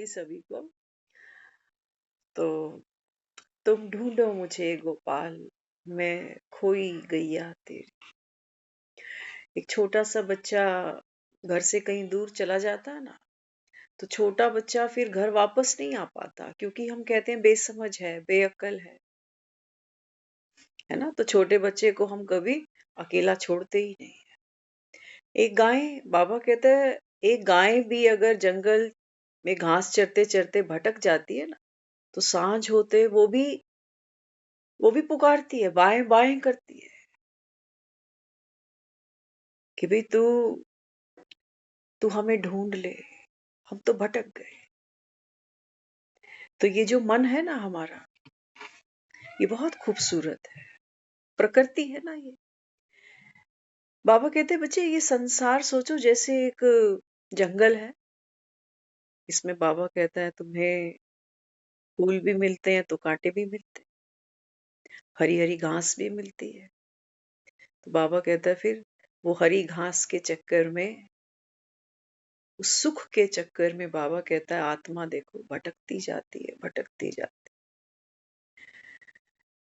शांति सभी को। तो तुम ढूंढो मुझे गोपाल, मैं खोई गैया तेरी। एक छोटा सा बच्चा घर से कहीं दूर चला जाता है ना, तो छोटा बच्चा फिर घर वापस नहीं आ पाता, क्योंकि हम कहते हैं बेसमझ है, बेअक्ल है ना। तो छोटे बच्चे को हम कभी अकेला छोड़ते ही नहीं। एक गाय, बाबा कहते हैं, एक गाय भी अगर जंगल में घास चरते चरते भटक जाती है ना, तो सांझ होते वो भी पुकारती है, बाएं बाएं करती है कि भाई तू तू हमें ढूंढ ले, हम तो भटक गए। तो ये जो मन है ना हमारा, ये बहुत खूबसूरत है, प्रकृति है ना ये। बाबा कहते हैं बच्चे, ये संसार सोचो जैसे एक जंगल है। इसमें बाबा कहता है तुम्हें फूल भी मिलते हैं तो कांटे भी मिलते हैं, हरी हरी घास भी मिलती है। तो बाबा कहता है फिर वो हरी घास के चक्कर में, उस सुख के चक्कर में, बाबा कहता है आत्मा देखो भटकती जाती है, भटकती जाती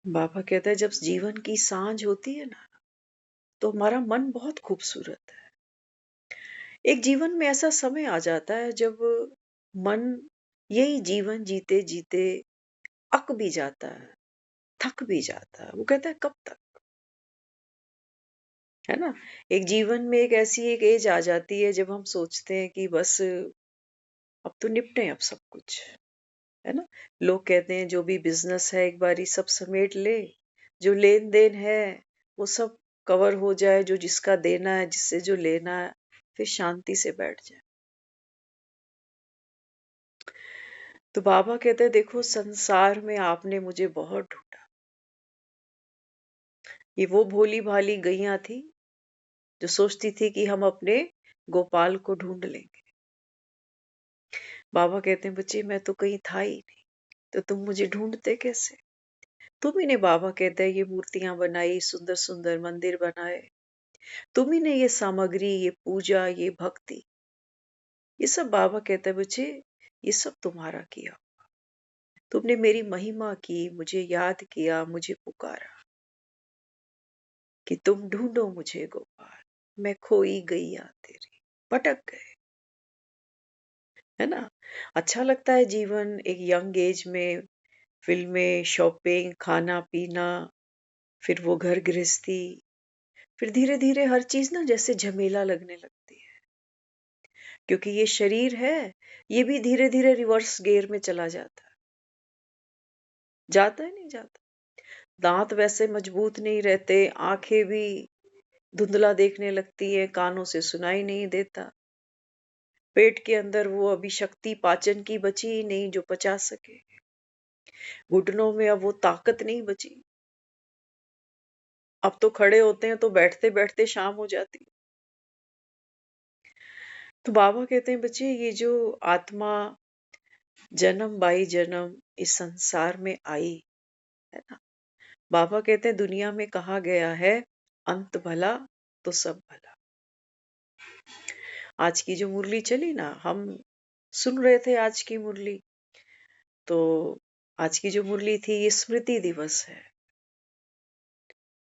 है। बाबा कहता है जब जीवन की सांझ होती है ना, तो हमारा मन बहुत खूबसूरत है। एक जीवन में ऐसा समय आ जाता है जब मन यही जीवन जीते जीते अक भी जाता है, थक भी जाता है। वो कहता है कब तक, है ना। एक जीवन में एक ऐसी एक एज आ जाती है जब हम सोचते हैं कि बस अब तो निपटे अब सब कुछ, है ना। लोग कहते हैं जो भी बिजनेस है एक बारी सब समेट ले, जो लेन देन है वो सब कवर हो जाए, जो जिसका देना है, जिससे जो लेना है, फिर शांति से बैठ जाए। तो बाबा कहते हैं देखो संसार में आपने मुझे बहुत ढूंढा। ये वो भोली भाली गैया थी जो सोचती थी कि हम अपने गोपाल को ढूंढ लेंगे। बाबा कहते हैं बच्चे मैं तो कहीं था ही नहीं, तो तुम मुझे ढूंढते कैसे। तुम ही ने, बाबा कहते हैं, ये मूर्तियां बनाई, सुंदर सुंदर मंदिर बनाए। तुम ही ने ये सामग्री, ये पूजा, ये भक्ति, ये सब, बाबा कहते हैं बच्चे, ये सब तुम्हारा किया। तुमने मेरी महिमा की, मुझे याद किया, मुझे पुकारा कि तुम ढूंढो मुझे गोपाल, मैं खोई गैया तेरी। भटक गए, है ना। अच्छा लगता है जीवन एक यंग एज में, फिल्में, शॉपिंग, खाना पीना, फिर वो घर गृहस्थी, फिर धीरे धीरे हर चीज ना जैसे झमेला लगने लगती है, क्योंकि ये शरीर है, ये भी धीरे धीरे रिवर्स गियर में चला जाता है। जाता है नहीं जाता। दांत वैसे मजबूत नहीं रहते, आंखें भी धुंधला देखने लगती है, कानों से सुनाई नहीं देता, पेट के अंदर वो अभी शक्ति पाचन की बची ही नहीं जो पचा सके, घुटनों में अब वो ताकत नहीं बची। अब तो खड़े होते हैं तो बैठते बैठते शाम हो जाती है। तो बाबा कहते हैं बच्चे, ये जो आत्मा जन्म बाई जन्म इस संसार में आई, है ना। बाबा कहते हैं दुनिया में कहा गया है अंत भला तो सब भला। आज की जो मुरली चली ना, हम सुन रहे थे आज की मुरली, तो आज की जो मुरली थी ये स्मृति दिवस है,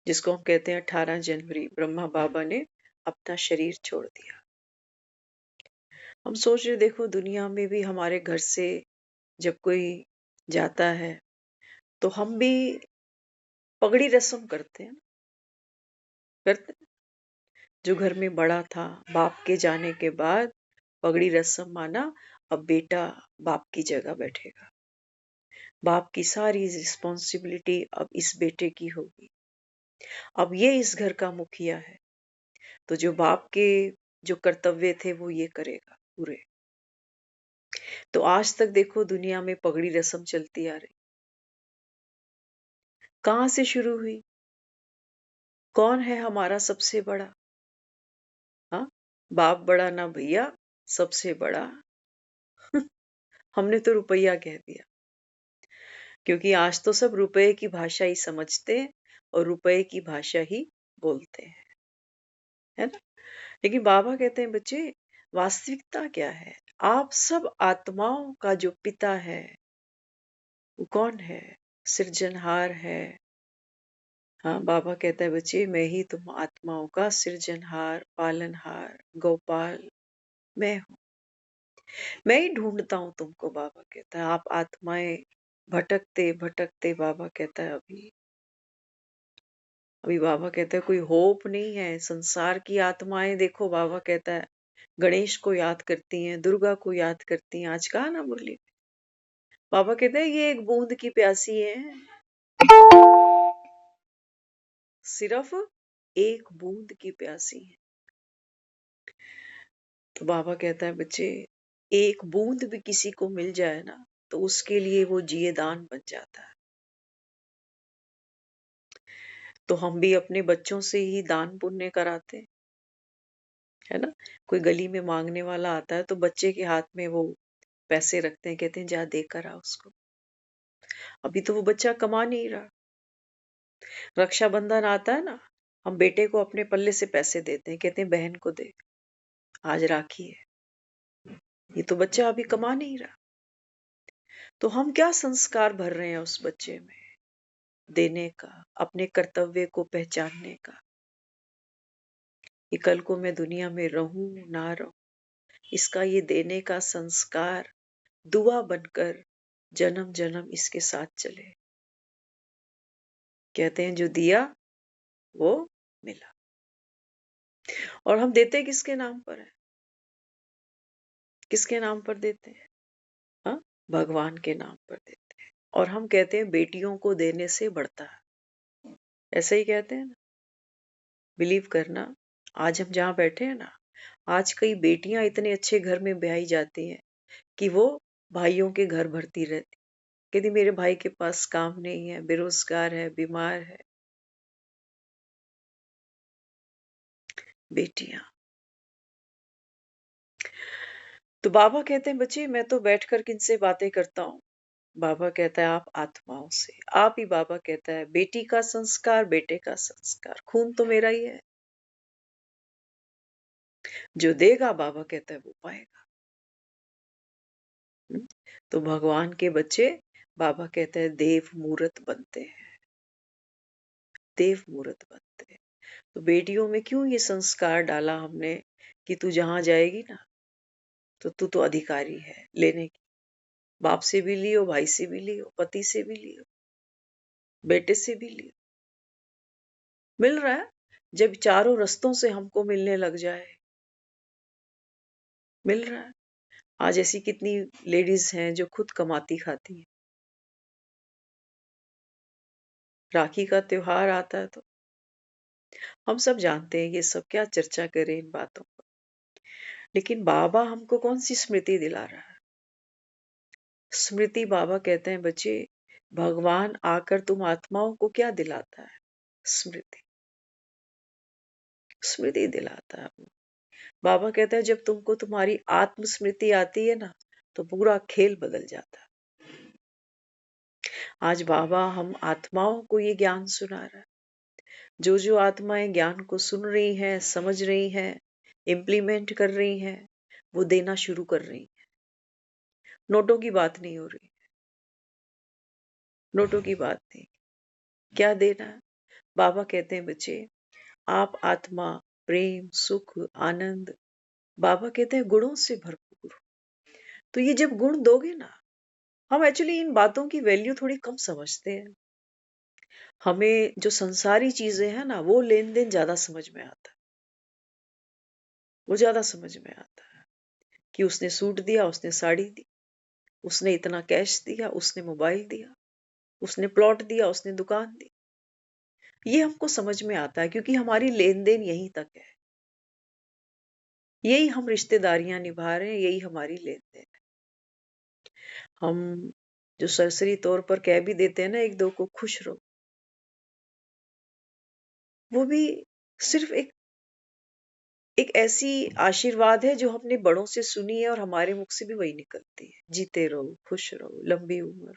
जिसको हम कहते हैं 18 जनवरी ब्रह्मा बाबा ने अपना शरीर छोड़ दिया। हम सोच रहे देखो दुनिया में भी हमारे घर से जब कोई जाता है तो हम भी पगड़ी रस्म करते हैं, करते हैं। जो घर में बड़ा था, बाप के जाने के बाद पगड़ी रस्म माना, अब बेटा बाप की जगह बैठेगा, बाप की सारी रिस्पॉन्सिबिलिटी अब इस बेटे की होगी, अब ये इस घर का मुखिया है, तो जो बाप के जो कर्तव्य थे वो ये करेगा पूरे। तो आज तक देखो दुनिया में पगड़ी रस्म चलती आ रही, कहाँ से शुरू हुई, कौन है हमारा सबसे बड़ा। हाँ, बाप बड़ा ना भैया, सबसे बड़ा हमने तो रुपया कह दिया, क्योंकि आज तो सब रुपए की भाषा ही समझते हैं और रुपए की भाषा ही बोलते हैं, है ना। लेकिन बाबा कहते हैं बच्चे वास्तविकता क्या है, आप सब आत्माओं का जो पिता है वो कौन है? सृजनहार है। हाँ, बाबा कहता है बच्चे मैं ही तुम आत्माओं का सृजनहार, पालनहार, गोपाल मैं हूँ। मैं ही ढूंढता हूँ तुमको, बाबा कहता है। आप आत्माएं भटकते भटकते, बाबा कहता है अभी अभी बाबा कहता है कोई होप नहीं है। संसार की आत्माएं देखो, बाबा कहता है गणेश को याद करती हैं, दुर्गा को याद करती हैं। आज कहा ना मुरली, बाबा कहते हैं ये एक बूंद की प्यासी है, सिर्फ एक बूंद की प्यासी है। तो बाबा कहता है बच्चे एक बूंद भी किसी को मिल जाए ना तो उसके लिए वो जिए दान बन जाता है। तो हम भी अपने बच्चों से ही दान पुण्य कराते हैं, है ना। कोई गली में मांगने वाला आता है तो बच्चे के हाथ में वो पैसे रखते हैं, कहते हैं जा दे कर आ उसको। अभी तो वो बच्चा कमा नहीं रहा। रक्षाबंधन आता है ना, हम बेटे को अपने पल्ले से पैसे देते हैं, कहते हैं बहन को दे, आज राखी है। ये तो बच्चा अभी कमा नहीं रहा। तो हम क्या संस्कार भर रहे हैं उस बच्चे में? देने का, अपने कर्तव्य को पहचानने का, कि कल को मैं दुनिया में रहूं ना रहूं, इसका ये देने का संस्कार दुआ बनकर जन्म जन्म इसके साथ चले। कहते हैं जो दिया वो मिला। और हम देते किसके नाम पर है? किसके नाम पर देते हैं? हाँ, भगवान के नाम पर देते हैं। और हम कहते हैं बेटियों को देने से बढ़ता है, ऐसे ही कहते हैं ना। बिलीव करना, आज हम जहाँ बैठे हैं ना, आज कई बेटियां इतने अच्छे घर में ब्याही जाती हैं कि वो भाइयों के घर भरती रहती, कहती मेरे भाई के पास काम नहीं है, बेरोजगार है, बीमार है। बेटियां। तो बाबा कहते हैं बच्चे मैं तो बैठकर किनसे बातें करता हूँ? बाबा कहता है आप आत्माओं से। आप ही, बाबा कहता है बेटी का संस्कार, बेटे का संस्कार, खून तो मेरा ही है। जो देगा, बाबा कहता है वो पाएगा। हम्म? तो भगवान के बच्चे, बाबा कहते हैं देव मूर्त बनते हैं, देव मूर्त बनते हैं। तो बेटियों में क्यों ये संस्कार डाला हमने कि तू जहां जाएगी ना तो तू तो अधिकारी है लेने की। बाप से भी लियो, भाई से भी लियो, पति से भी लियो, बेटे से भी लियो। मिल रहा है। जब चारों रस्तों से हमको मिलने लग जाए, मिल रहा है। आज ऐसी कितनी लेडीज हैं जो खुद कमाती खाती हैं। राखी का त्योहार आता है तो हम सब जानते हैं ये सब क्या चर्चा करें इन बातों पर, लेकिन बाबा हमको कौन सी स्मृति दिला रहा है? स्मृति, बाबा कहते हैं बच्चे भगवान आकर तुम आत्माओं को क्या दिलाता है? स्मृति। स्मृति दिलाता है वो। बाबा कहता है जब तुमको तुम्हारी आत्म स्मृति आती है ना तो पूरा खेल बदल जाता है। आज बाबा हम आत्माओं को ये ज्ञान सुना रहा है। जो जो आत्माएं ज्ञान को सुन रही हैं, समझ रही हैं, इम्प्लीमेंट कर रही हैं, वो देना शुरू कर रही हैं। नोटों की बात नहीं हो रही, नोटों की बात नहीं। क्या देना है? बाबा कहते हैं बच्चे आप आत्मा प्रेम सुख आनंद, बाबा कहते हैं गुणों से भरपूर। तो ये जब गुण दोगे ना, हम एक्चुअली इन बातों की वैल्यू थोड़ी कम समझते हैं। हमें जो संसारी चीजें हैं ना वो लेन देन ज्यादा समझ में आता है। वो ज्यादा समझ में आता है कि उसने सूट दिया, उसने साड़ी दी, उसने इतना कैश दिया, उसने मोबाइल दिया, उसने प्लॉट दिया, उसने दुकान दी। ये हमको समझ में आता है क्योंकि हमारी लेन देन यहीं तक है। यही हम रिश्तेदारियां निभा रहे हैं, यही हमारी लेन देन है। हम जो सरसरी तौर पर कह भी देते हैं ना एक दो को खुश रहो, वो भी सिर्फ एक एक ऐसी आशीर्वाद है जो हमने बड़ों से सुनी है और हमारे मुख से भी वही निकलती है, जीते रहो, खुश रहो, लंबी उम्र।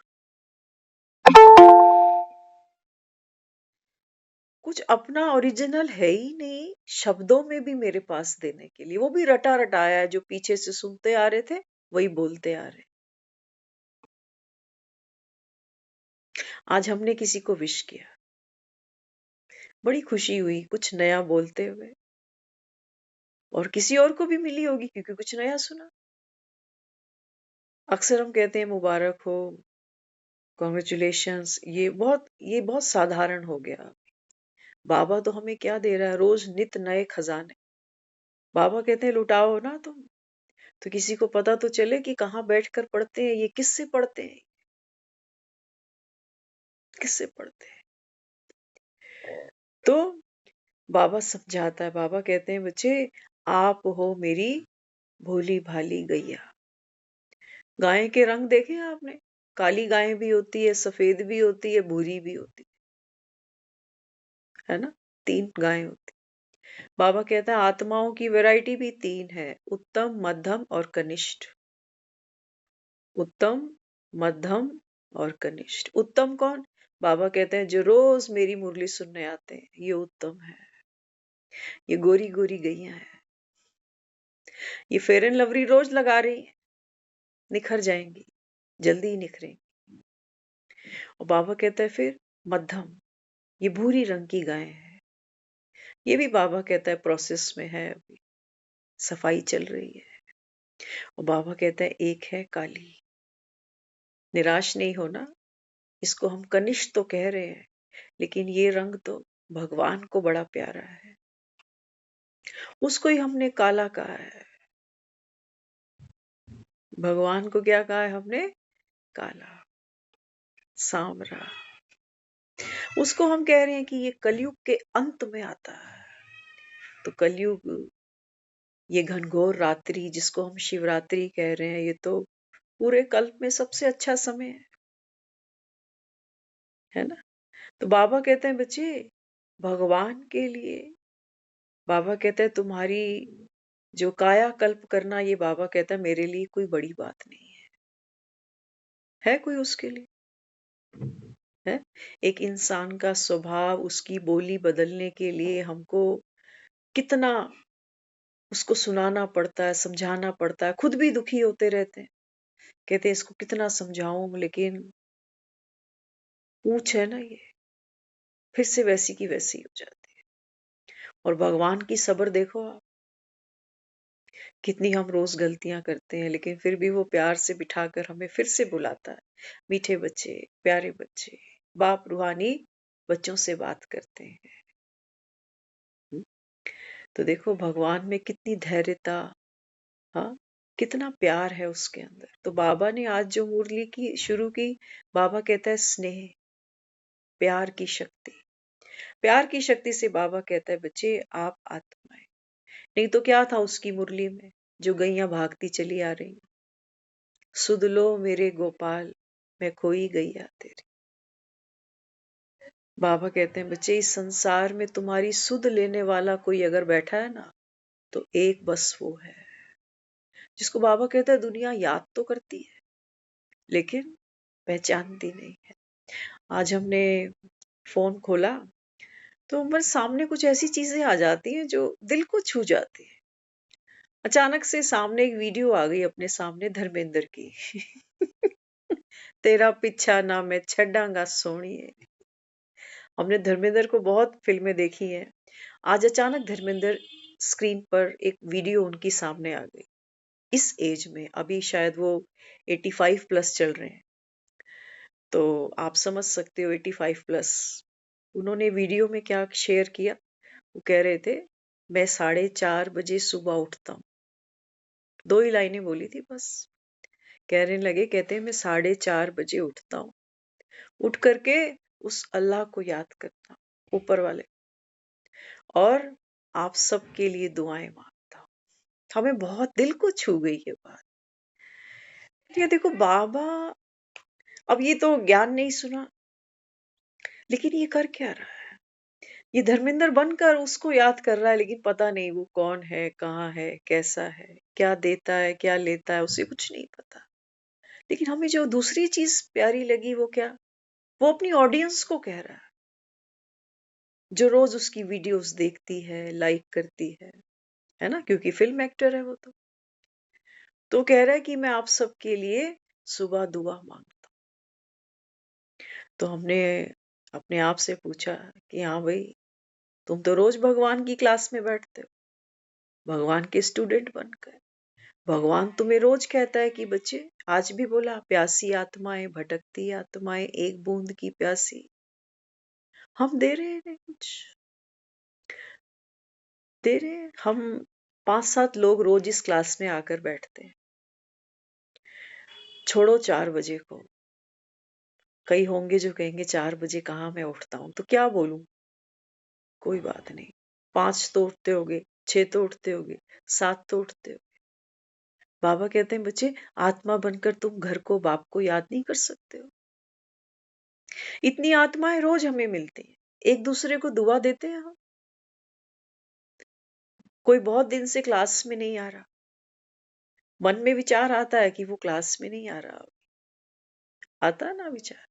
कुछ अपना ओरिजिनल है ही नहीं शब्दों में भी मेरे पास देने के लिए, वो भी रटा रटाया है जो पीछे से सुनते आ रहे थे वही बोलते आ रहे। आज हमने किसी को विश किया, बड़ी खुशी हुई कुछ नया बोलते हुए, और किसी और को भी मिली होगी क्योंकि कुछ नया सुना। अक्सर हम कहते हैं मुबारक हो, कॉन्ग्रेचुलेशंस, ये बहुत साधारण हो गया। बाबा तो हमें क्या दे रहा है, रोज नित नए खजाने। बाबा कहते हैं लुटाओ ना तुम, तो किसी को पता तो चले कि कहाँ बैठकर पढ़ते हैं, ये किससे पढ़ते हैं, किससे पढ़ते हैं। तो बाबा समझाता है, बाबा कहते हैं बच्चे, आप हो मेरी भोली भाली गैया। गाय के रंग देखे आपने, काली गाय भी होती है, सफेद भी होती है, भूरी भी होती है ना, 3 गायें होती। बाबा कहता है आत्माओं की वैरायटी भी 3 है, उत्तम, मध्यम और कनिष्ठ। उत्तम, मध्यम और कनिष्ठ। उत्तम कौन? बाबा कहते हैं जो रोज मेरी मुरली सुनने आते हैं, ये उत्तम है। ये गोरी गोरी गैया है, ये फेयर एंड लवली रोज लगा रही है, निखर जाएंगी, जल्दी ही निखरेंगी। और बाबा कहता है फिर मध्यम, ये भूरी रंग की गाय है, ये भी बाबा कहता है प्रोसेस में है, अभी सफाई चल रही है। और बाबा कहता है एक है काली। निराश नहीं होना, इसको हम कनिष्ठ तो कह रहे हैं, लेकिन ये रंग तो भगवान को बड़ा प्यारा है, उसको ही हमने काला कहा है। भगवान को क्या कहा है हमने? काला, सांवरा। उसको हम कह रहे हैं कि ये कलयुग के अंत में आता है। तो कलयुग, ये घनघोर रात्रि जिसको हम शिवरात्रि कह रहे हैं, ये तो पूरे कल्प में सबसे अच्छा समय है ना। तो बाबा कहते हैं बच्चे, भगवान के लिए, बाबा कहते हैं तुम्हारी जो काया कल्प करना, ये बाबा कहता है मेरे लिए कोई बड़ी बात नहीं है कोई उसके लिए, है। एक इंसान का स्वभाव, उसकी बोली बदलने के लिए हमको कितना उसको सुनाना पड़ता है, समझाना पड़ता है, खुद भी दुखी होते रहते हैं, कहते हैं इसको कितना समझाऊं, लेकिन पूछ है ना ये, फिर से वैसी की वैसी हो जाती है। और भगवान की सब्र देखो आप, कितनी हम रोज गलतियां करते हैं, लेकिन फिर भी वो प्यार से बिठाकर हमें फिर से बुलाता है, मीठे बच्चे, प्यारे बच्चे। बाप रूहानी बच्चों से बात करते हैं। हम्म, तो देखो भगवान में कितनी धैर्यता, हाँ, कितना प्यार है उसके अंदर। तो बाबा ने आज जो मुरली की शुरू की, बाबा कहता है स्नेह, प्यार की शक्ति। प्यार की शक्ति से बाबा कहता है बच्चे आप आत्माएं। नहीं तो क्या था उसकी मुरली में, जो गैया भागती चली आ रही, सुध लो मेरे गोपाल, मैं खोई गैया तेरी। बाबा कहते हैं बच्चे इस संसार में तुम्हारी सुध लेने वाला कोई अगर बैठा है ना, तो एक बस वो है, जिसको बाबा कहता है दुनिया याद तो करती है लेकिन पहचानती नहीं है। आज हमने फोन खोला तो मेरे सामने कुछ ऐसी चीजें आ जाती हैं जो दिल को छू जाती है। अचानक से सामने एक वीडियो आ गई अपने सामने, धर्मेंद्र की। तेरा पीछा ना मैं छड़ांगा सोनिए। हमने धर्मेंद्र को बहुत फिल्में देखी हैं, आज अचानक धर्मेंद्र स्क्रीन पर एक वीडियो उनकी सामने आ गई। इस एज में अभी शायद वो 85 प्लस चल रहे हैं, तो आप समझ सकते हो 85 प्लस। उन्होंने वीडियो में क्या शेयर किया, वो कह रहे थे मैं 4:30 बजे सुबह उठता हूँ। 2 ही लाइनें बोली थी बस। कहने लगे, कहते हैं मैं 4:30 बजे उठता हूँ, उठ करके उस अल्लाह को याद करता हूँ, ऊपर वाले, और आप सबके लिए दुआएं मांगता हूँ। हमें बहुत दिल को छू गई ये बात। ये देखो बाबा, अब ये तो ज्ञान नहीं सुना, लेकिन ये कर क्या रहा है? ये धर्मेंद्र बनकर उसको याद कर रहा है, लेकिन पता नहीं वो कौन है, कहाँ है, कैसा है, क्या देता है, क्या लेता है, उसे कुछ नहीं पता। लेकिन हमें जो दूसरी चीज प्यारी लगी वो क्या, वो अपनी ऑडियंस को कह रहा है, जो रोज उसकी वीडियोस देखती है, लाइक करती है ना, क्योंकि फिल्म एक्टर है वो तो। तो कह रहा है कि मैं आप सबके लिए सुबह दुआ मांगता हूँ। तो हमने अपने आप से पूछा कि हाँ भाई, तुम तो रोज भगवान की क्लास में बैठते हो, भगवान के स्टूडेंट बनकर। भगवान तुम्हें रोज कहता है कि बच्चे, आज भी बोला, प्यासी आत्माएं, भटकती आत्माएं, एक बूंद की प्यासी। हम दे रहे हैं कुछ, दे रहे हैं। हम 5-7 लोग रोज इस क्लास में आकर बैठते हैं। छोड़ो 4 बजे को, कई होंगे जो कहेंगे 4 बजे कहाँ मैं उठता हूँ, तो क्या बोलूं? कोई बात नहीं, 5 तो उठते होगे, 6 तो उठते होगे, 7 तो उठते हो। बाबा कहते हैं बच्चे, आत्मा बनकर तुम घर को, बाप को याद नहीं कर सकते हो? इतनी आत्माएं रोज हमें मिलती हैं, एक दूसरे को दुआ देते हैं हम। कोई बहुत दिन से क्लास में नहीं आ रहा, मन में विचार आता है कि वो क्लास में नहीं आ रहा, आता है ना विचार,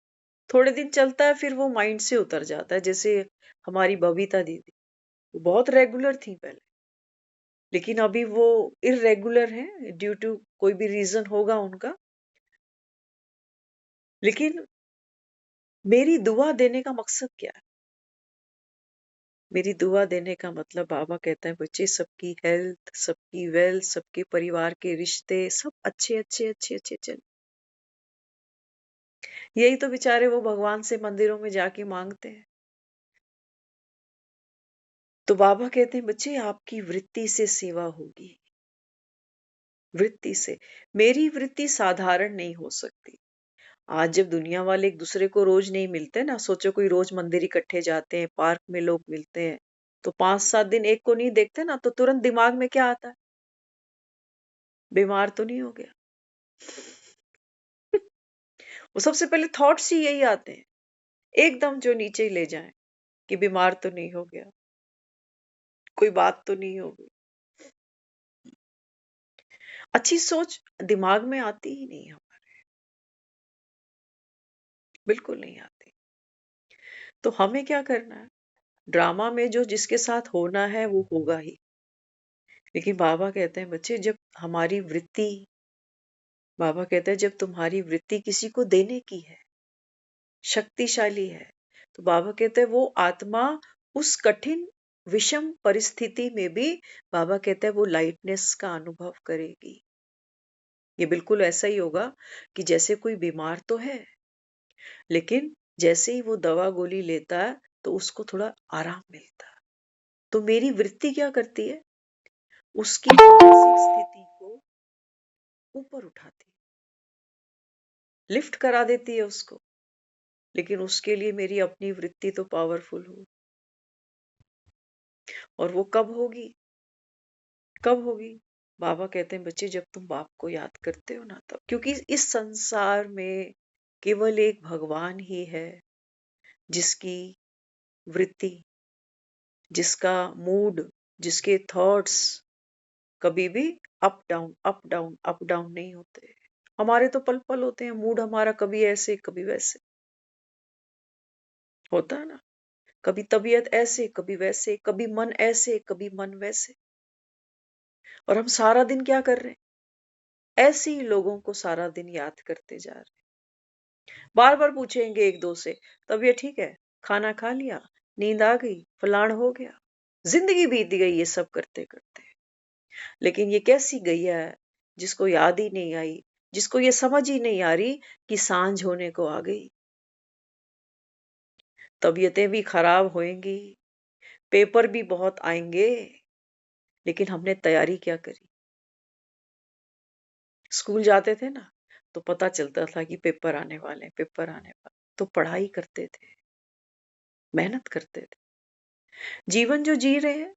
थोड़े दिन चलता है, फिर वो माइंड से उतर जाता है। जैसे हमारी बबीता दीदी, वो बहुत रेगुलर थी पहले, लेकिन अभी वो इरेगुलर है, ड्यू टू कोई भी रीजन होगा उनका। लेकिन मेरी दुआ देने का मकसद क्या है? मेरी दुआ देने का मतलब, बाबा कहता है बच्चे, सबकी हेल्थ, सबकी वेल्थ, सबके परिवार के रिश्ते सब अच्छे अच्छे अच्छे अच्छे चले। यही तो बेचारे वो भगवान से मंदिरों में जाके मांगते हैं। तो बाबा कहते हैं बच्चे, आपकी वृत्ति से सेवा होगी, वृत्ति से। मेरी वृत्ति साधारण नहीं हो सकती। आज जब दुनिया वाले एक दूसरे को रोज नहीं मिलते ना, सोचो कोई रोज मंदिर इकट्ठे जाते हैं, पार्क में लोग मिलते हैं, तो 5-7 दिन एक को नहीं देखते ना, तो तुरंत दिमाग में क्या आता है? बीमार तो नहीं हो गया? वो सबसे पहले थॉट्स ही यही आते हैं, एकदम जो नीचे ही ले जाएं, कि बीमार तो नहीं हो गया, कोई बात तो नहीं हो गई। अच्छी सोच दिमाग में आती ही नहीं, हम बिल्कुल नहीं आती। तो हमें क्या करना है? ड्रामा में जो जिसके साथ होना है वो होगा ही। लेकिन बाबा कहते हैं बच्चे, जब हमारी वृत्ति, बाबा कहते हैं जब तुम्हारी वृत्ति किसी को देने की है, शक्तिशाली है, तो बाबा कहते हैं वो आत्मा उस कठिन विषम परिस्थिति में भी, बाबा कहते हैं वो लाइटनेस का अनुभव करेगी। ये बिल्कुल ऐसा ही होगा कि जैसे कोई बीमार तो है, लेकिन जैसे ही वो दवा गोली लेता है तो उसको थोड़ा आराम मिलता है। तो मेरी वृत्ति क्या करती है? उसकी मानसिक स्थिति को ऊपर उठाती है, लिफ्ट करा देती है उसको। लेकिन उसके लिए मेरी अपनी वृत्ति तो पावरफुल हो। और वो कब होगी? कब होगी? बाबा कहते हैं बच्चे, जब तुम बाप को याद करते हो ना, तब। क्योंकि इस संसार में केवल एक भगवान ही है जिसकी वृत्ति, जिसका मूड, जिसके थॉट्स कभी भी up down up down up down नहीं होते। हमारे तो पल पल होते हैं, मूड हमारा कभी ऐसे कभी वैसे होता है ना, कभी तबीयत ऐसे कभी वैसे, कभी मन ऐसे कभी मन वैसे। और हम सारा दिन क्या कर रहे हैं? ऐसे ही लोगों को सारा दिन याद करते जा रहे हैं। बार बार पूछेंगे एक दो से, तबीयत ठीक है, खाना खा लिया, नींद आ गई, फलान हो गया। जिंदगी बीत गई ये सब करते करते। लेकिन ये कैसी गैया है जिसको याद ही नहीं आई, जिसको ये समझ ही नहीं आ रही कि सांझ होने को आ गई। तबीयतें भी खराब होएंगी, पेपर भी बहुत आएंगे, लेकिन हमने तैयारी क्या करी? स्कूल जाते थे ना, तो पता चलता था कि पेपर आने वाले, पेपर आने वाले, तो पढ़ाई करते थे, मेहनत करते थे। जीवन जो जी रहे हैं,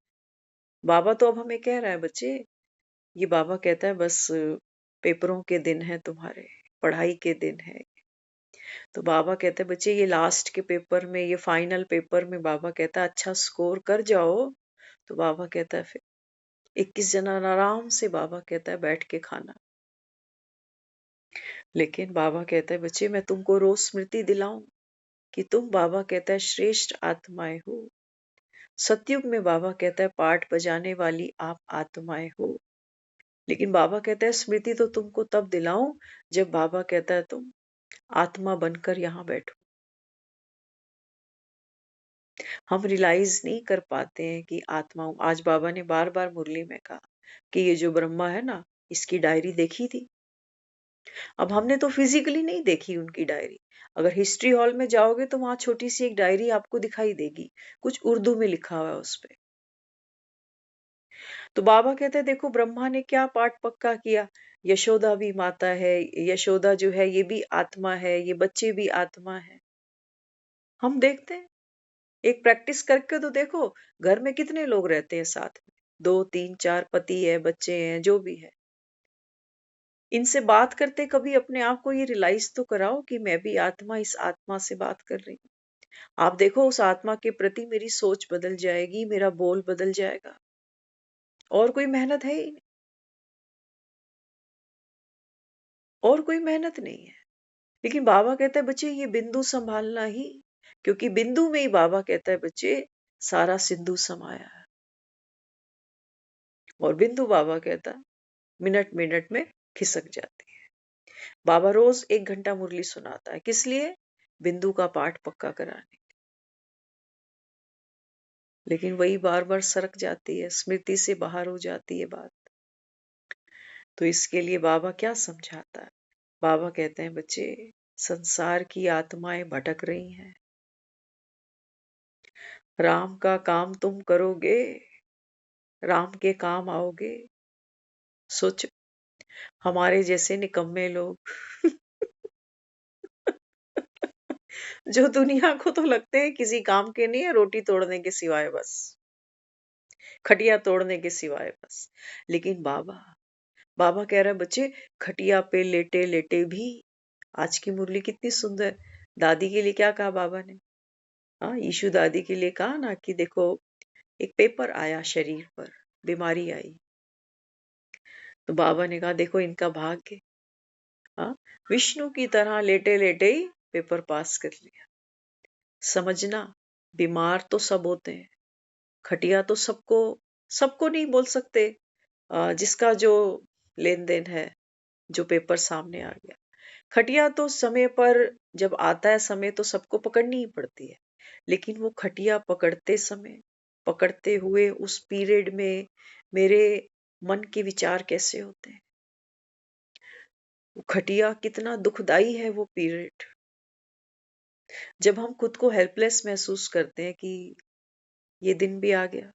बाबा तो अब हमें कह रहा है बच्चे, ये बाबा कहता है बस पेपरों के दिन है तुम्हारे, पढ़ाई के दिन है। तो बाबा कहते हैं बच्चे, ये लास्ट के पेपर में, ये फाइनल पेपर में, बाबा कहता है अच्छा स्कोर कर जाओ, तो बाबा कहता है फिर 21 जना आराम से, बाबा कहता है बैठ के खाना। लेकिन बाबा कहता है बच्चे, मैं तुमको रोज स्मृति दिलाऊं कि तुम, बाबा कहता है, श्रेष्ठ आत्माएं हो। सतयुग में बाबा कहता है पाठ बजाने वाली आप आत्माएं हो। लेकिन बाबा कहता है स्मृति तो तुमको तब दिलाऊं जब बाबा कहता है तुम आत्मा बनकर यहाँ बैठो। हम रियलाइज नहीं कर पाते हैं कि आत्मा हूं। आज बाबा ने बार बार मुरली में कहा कि ये जो ब्रह्मा है ना, इसकी डायरी देखी थी। अब हमने तो फिजिकली नहीं देखी उनकी डायरी। अगर हिस्ट्री हॉल में जाओगे तो वहां छोटी सी एक डायरी आपको दिखाई देगी, कुछ उर्दू में लिखा हुआ है उस पे। तो बाबा कहते हैं देखो ब्रह्मा ने क्या पाठ पक्का किया। यशोदा भी माता है, यशोदा जो है ये भी आत्मा है, ये बच्चे भी आत्मा है। हम देखते हैं, एक प्रैक्टिस करके तो देखो, घर में कितने लोग रहते हैं साथ में, 2 3 4 पति है, बच्चे हैं, जो भी है। इनसे बात करते कभी अपने आप को ये रियलाइज तो कराओ कि मैं भी आत्मा, इस आत्मा से बात कर रही हूँ। आप देखो उस आत्मा के प्रति मेरी सोच बदल जाएगी, मेरा बोल बदल जाएगा। और कोई मेहनत है ही नहीं, और कोई मेहनत नहीं है। लेकिन बाबा कहता है बच्चे ये बिंदु संभालना ही, क्योंकि बिंदु में ही बाबा कहता है बच्चे सारा सिंधु समाया है। और बिंदु बाबा कहता है मिनट मिनट में खिसक जाती है। बाबा रोज 1 घंटा मुरली सुनाता है, किस लिए? बिंदु का पाठ पक्का कराने। लेकिन वही बार बार सरक जाती है, स्मृति से बाहर हो जाती है बात। तो इसके लिए बाबा क्या समझाता है? बाबा कहते हैं बच्चे संसार की आत्माएं भटक रही हैं, राम का काम तुम करोगे, राम के काम आओगे। सोचो, हमारे जैसे निकम्मे लोग जो दुनिया को तो लगते हैं किसी काम के नहीं है, रोटी तोड़ने के सिवाय बस, खटिया तोड़ने के सिवाय बस। लेकिन बाबा, बाबा कह रहा है बच्चे खटिया पे लेटे लेटे भी, आज की मुरली कितनी सुंदर। दादी के लिए क्या कहा बाबा ने? हाँ, यीशु दादी के लिए कहा ना कि देखो एक पेपर आया शरीर पर, बीमारी आई, तो बाबा ने कहा देखो इनका भाग्य, हाँ, विष्णु की तरह लेटे लेटे ही पेपर पास कर लिया। समझना, बीमार तो सब होते हैं, खटिया तो सबको, सबको नहीं बोल सकते। जिसका जो लेन देन है, जो पेपर सामने आ गया, खटिया तो समय पर जब आता है समय तो सबको पकड़नी ही पड़ती है। लेकिन वो खटिया पकड़ते समय, पकड़ते हुए उस पीरियड में मेरे मन के विचार कैसे होते हैं, वो खटिया कितना दुखदाई है वो पीरियड। जब हम खुद को हेल्पलेस महसूस करते हैं कि ये दिन भी आ गया,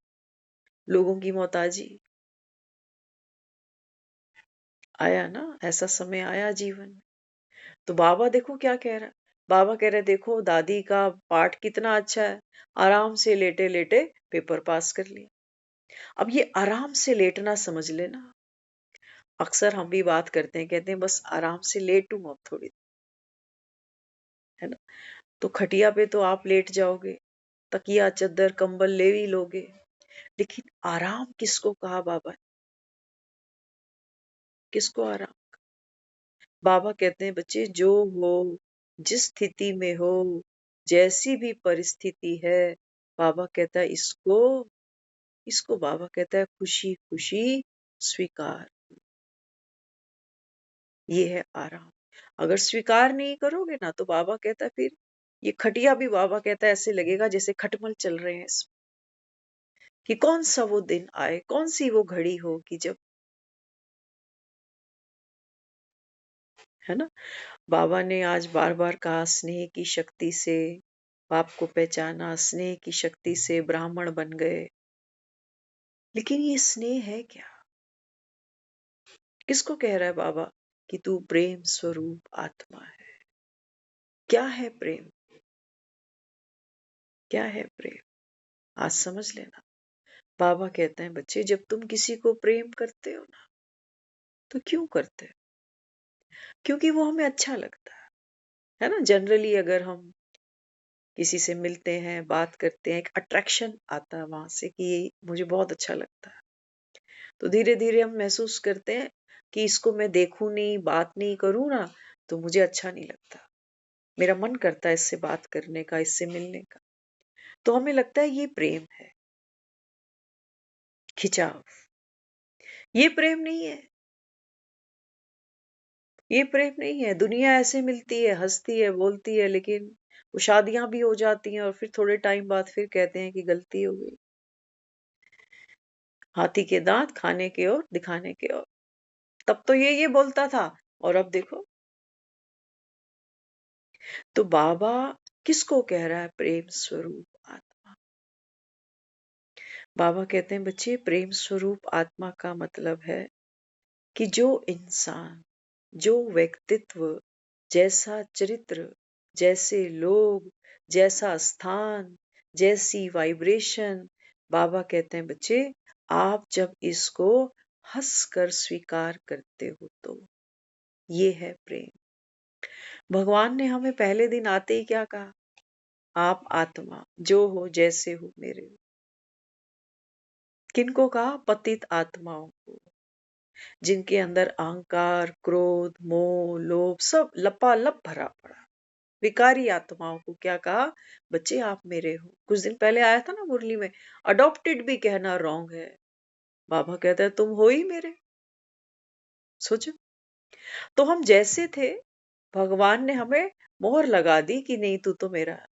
लोगों की मोहताजी, आया ना, ऐसा समय आया जीवन में। तो बाबा देखो क्या कह रहा है। बाबा कह रहे देखो दादी का पाठ कितना अच्छा है, आराम से लेटे लेटे पेपर पास कर लिया। अब ये आराम से लेटना समझ लेना। अक्सर हम भी बात करते हैं, कहते हैं बस आराम से लेटूं अब थोड़ी, है ना। तो खटिया पे तो आप लेट जाओगे, तकिया चद्दर कंबल ले ही लोगे, लेकिन आराम किसको कहा बाबा ने? किसको आराम? बाबा कहते हैं बच्चे जो हो, जिस स्थिति में हो, जैसी भी परिस्थिति है, बाबा कहता है इसको, इसको बाबा कहता है खुशी खुशी स्वीकार। ये है आराम। अगर स्वीकार नहीं करोगे ना तो बाबा कहता है फिर ये खटिया भी, बाबा कहता है ऐसे लगेगा जैसे खटमल चल रहे हैं इसमें, कि कौन सा वो दिन आए, कौन सी वो घड़ी हो कि जब, है ना। बाबा ने आज बार बार कहा स्नेह की शक्ति से बाप को पहचाना, स्नेह की शक्ति से ब्राह्मण बन गए। लेकिन ये स्नेह है क्या? किसको कह रहा है बाबा कि तू प्रेम स्वरूप आत्मा है? क्या है प्रेम? क्या है प्रेम? आज समझ लेना। बाबा कहते हैं बच्चे जब तुम किसी को प्रेम करते हो ना, तो क्यों करते हो? क्योंकि वो हमें अच्छा लगता है ना। जनरली अगर हम किसी से मिलते हैं, बात करते हैं, एक अट्रैक्शन आता है वहां से कि ये मुझे बहुत अच्छा लगता है। तो धीरे धीरे हम महसूस करते हैं कि इसको मैं देखूं नहीं, बात नहीं करूं ना, तो मुझे अच्छा नहीं लगता, मेरा मन करता है इससे बात करने का, इससे मिलने का। तो हमें लगता है ये प्रेम है, खिंचाव। ये प्रेम नहीं है। ये प्रेम नहीं है। दुनिया ऐसे मिलती है, हंसती है, बोलती है, लेकिन वो शादियां भी हो जाती हैं और फिर थोड़े टाइम बाद फिर कहते हैं कि गलती हो गई। हाथी के दांत खाने के और दिखाने के और। तब तो ये बोलता था, और अब देखो। तो बाबा किसको कह रहा है प्रेम स्वरूप आत्मा? बाबा कहते हैं बच्चे, प्रेम स्वरूप आत्मा का मतलब है कि जो इंसान, जो व्यक्तित्व, जैसा चरित्र, जैसे लोग, जैसा स्थान, जैसी वाइब्रेशन, बाबा कहते हैं बच्चे, आप जब इसको हंसकर स्वीकार करते हो तो ये है प्रेम। भगवान ने हमें पहले दिन आते ही क्या कहा? आप आत्मा जो हो, जैसे हो, मेरे हो। किनको कहा? पतित आत्माओं को, जिनके अंदर अहंकार, क्रोध, मोह, लोभ सब लपालप भरा पड़ा। विकारी आत्माओं को क्या कहा? बच्चे आप मेरे हो। कुछ दिन पहले आया था ना मुरली में, अडॉप्टेड भी कहना रॉन्ग है। बाबा कहता है तुम हो ही मेरे। सोचो, तो हम जैसे थे, भगवान ने हमें मोहर लगा दी कि नहीं तू तो मेरा है।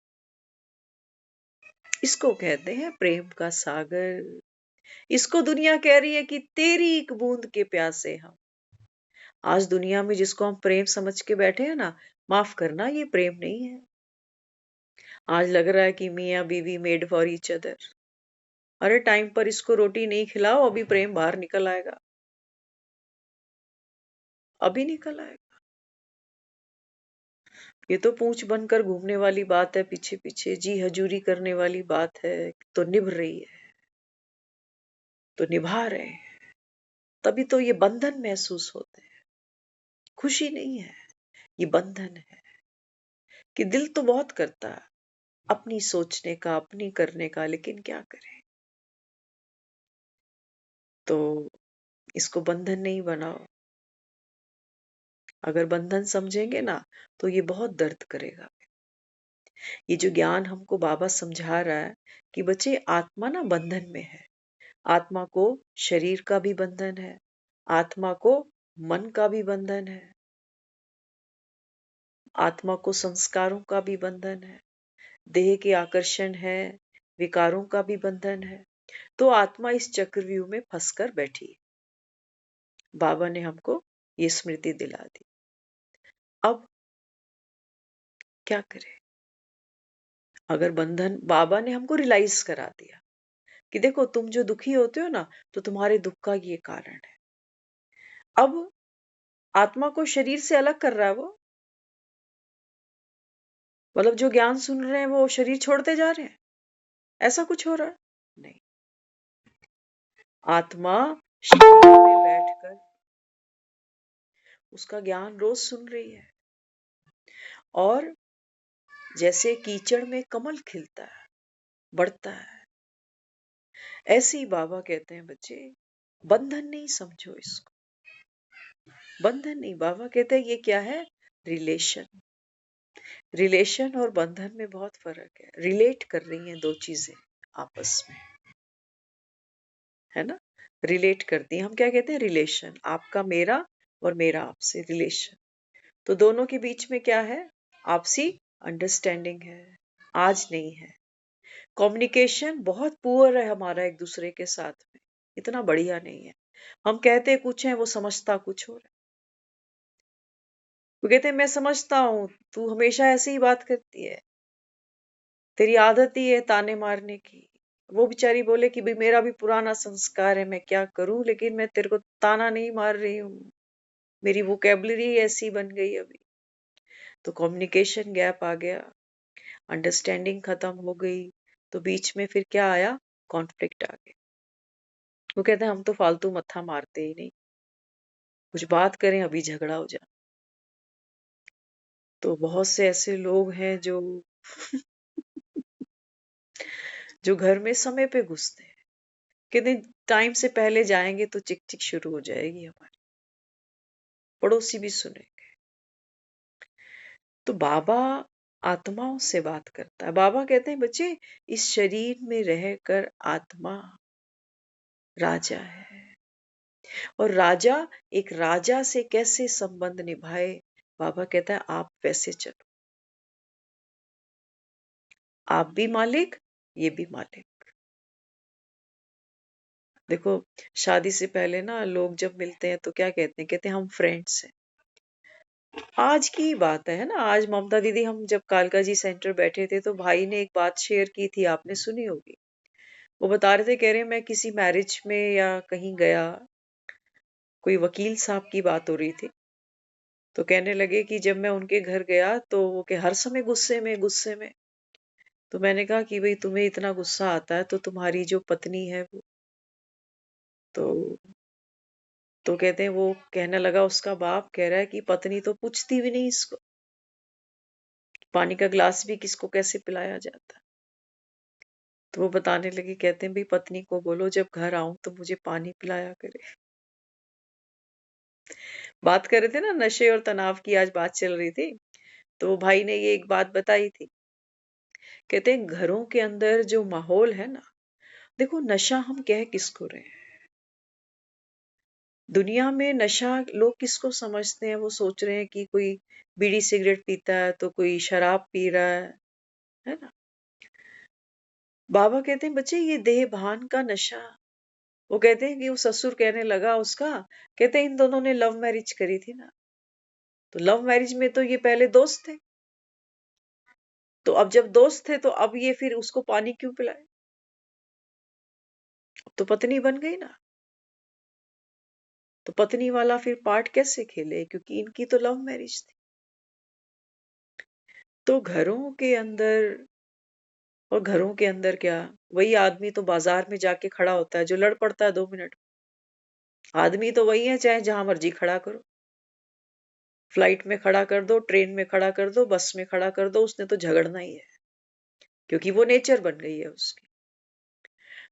इसको कहते हैं प्रेम का सागर। इसको दुनिया कह रही है कि तेरी एक बूंद के प्यासे हम। आज दुनिया में जिसको हम प्रेम समझ के बैठे हैं ना, माफ करना, ये प्रेम नहीं है। आज लग रहा है कि मियाँ बीवी मेड फॉर ईच अदर। अरे टाइम पर इसको रोटी नहीं खिलाओ, अभी प्रेम बाहर निकल आएगा, अभी निकल आएगा। ये तो पूंछ बनकर घूमने वाली बात है, पीछे पीछे जी हजूरी करने वाली बात है। तो निभ रही है, तो निभा रहे हैं, तभी तो ये बंधन महसूस होते हैं। खुशी नहीं है, ये बंधन है। कि दिल तो बहुत करता है अपनी सोचने का, अपनी करने का, लेकिन क्या करें। तो इसको बंधन नहीं बनाओ। अगर बंधन समझेंगे ना, तो ये बहुत दर्द करेगा। ये जो ज्ञान हमको बाबा समझा रहा है कि बच्चे, आत्मा ना बंधन में है। आत्मा को शरीर का भी बंधन है, आत्मा को मन का भी बंधन है, आत्मा को संस्कारों का भी बंधन है, देह के आकर्षण है, विकारों का भी बंधन है। तो आत्मा इस चक्रव्यूह में फंसकर बैठी है। बाबा ने हमको ये स्मृति दिला दी। अब क्या करें? अगर बंधन, बाबा ने हमको रियलाइज करा दिया कि देखो तुम जो दुखी होते हो ना, तो तुम्हारे दुख का ये कारण है। अब आत्मा को शरीर से अलग कर रहा है वो। मतलब जो ज्ञान सुन रहे हैं वो शरीर छोड़ते जा रहे हैं, ऐसा कुछ हो रहा है? नहीं। आत्मा शरीर में बैठकर उसका ज्ञान रोज सुन रही है। और जैसे कीचड़ में कमल खिलता है, बढ़ता है, ऐसे ही बाबा कहते हैं बच्चे, बंधन नहीं समझो इसको। बंधन नहीं, बाबा कहते हैं ये क्या है? रिलेशन। रिलेशन और बंधन में बहुत फर्क है। रिलेट कर रही हैं दो चीजें आपस में, है ना? रिलेट करती हैं। हम क्या कहते हैं? रिलेशन। आपका मेरा और मेरा आपसे रिलेशन। तो दोनों के बीच में क्या है? आपसी अंडरस्टैंडिंग है। आज नहीं है। कम्युनिकेशन बहुत पुअर है हमारा एक दूसरे के साथ में, इतना बढ़िया नहीं है। हम कहते कुछ हैं, वो समझता कुछ हो रहा है। वो कहते हैं मैं समझता हूँ, तू हमेशा ऐसे ही बात करती है, तेरी आदत ही है ताने मारने की। वो बेचारी बोले कि भाई मेरा भी पुराना संस्कार है, मैं क्या करूं, लेकिन मैं तेरे को ताना नहीं मार रही हूँ, मेरी वोकेबलरी ऐसी बन गई अभी। तो कम्युनिकेशन गैप आ गया, अंडरस्टैंडिंग खत्म हो गई। तो बीच में फिर क्या आया? कॉन्फ्लिक्ट आ गया। वो कहते हैं हम तो फालतू मत्था मारते ही नहीं, कुछ बात करें अभी झगड़ा हो जाए। तो बहुत से ऐसे लोग हैं जो जो घर में समय पे घुसते हैं, कहते टाइम से पहले जाएंगे तो चिक चिक शुरू हो जाएगी हमारी, पड़ोसी भी सुनेंगे। तो बाबा आत्माओं से बात करता है। बाबा कहते हैं बच्चे, इस शरीर में रहकर आत्मा राजा है। और राजा एक राजा से कैसे संबंध निभाए, बाबा कहता है आप वैसे चलो। आप भी मालिक, ये भी मालिक। देखो, शादी से पहले ना लोग जब मिलते हैं तो क्या कहते हैं, कहते हैं हम फ्रेंड्स हैं। आज की बात है ना, आज ममता दीदी हम जब कालका जी सेंटर बैठे थे तो भाई ने एक बात शेयर की थी, आपने सुनी होगी। वो बता रहे थे, कह रहे मैं किसी मैरिज में या कहीं गया, कोई वकील साहब की बात हो रही थी, तो कहने लगे कि जब मैं उनके घर गया तो वो के हर समय गुस्से में गुस्से में। तो मैंने कहा कि भाई तुम्हें इतना गुस्सा आता है तो तुम्हारी जो पत्नी है वो, तो कहते हैं, वो कहने लगा, उसका बाप कह रहा है कि पत्नी तो पूछती भी नहीं इसको, पानी का ग्लास भी किसको कैसे पिलाया जाता है। तो वो बताने लगे, कहते हैं भाई पत्नी को बोलो जब घर आऊं तो मुझे पानी पिलाया करे। बात कर रहे थे ना नशे और तनाव की, आज बात चल रही थी, तो भाई ने ये एक बात बताई थी। कहते हैं घरों के अंदर जो माहौल है ना, देखो नशा हम कह किसको रहे हैं, दुनिया में नशा लोग किसको समझते हैं, वो सोच रहे हैं कि कोई बीड़ी सिगरेट पीता है तो कोई शराब पी रहा है ना। बाबा कहते हैं बच्चे ये देह भान का नशा। वो कहते हैं कि वो ससुर कहने लगा उसका, कहते हैं इन दोनों ने लव मैरिज करी थी ना, तो लव मैरिज में तो ये पहले दोस्त थे, तो अब जब दोस्त थे तो अब ये फिर उसको पानी क्यों पिलाए, अब तो पत्नी बन गई ना। तो पत्नी वाला फिर पार्ट कैसे खेले, क्योंकि इनकी तो लव मैरिज थी। तो घरों के अंदर, और घरों के अंदर क्या, वही आदमी तो बाजार में जाके खड़ा होता है जो लड़ पड़ता है 2 मिनट। आदमी तो वही है, चाहे जहां मर्जी खड़ा करो, फ्लाइट में खड़ा कर दो, ट्रेन में खड़ा कर दो, बस में खड़ा कर दो, उसने तो झगड़ना ही है, क्योंकि वो नेचर बन गई है उसकी।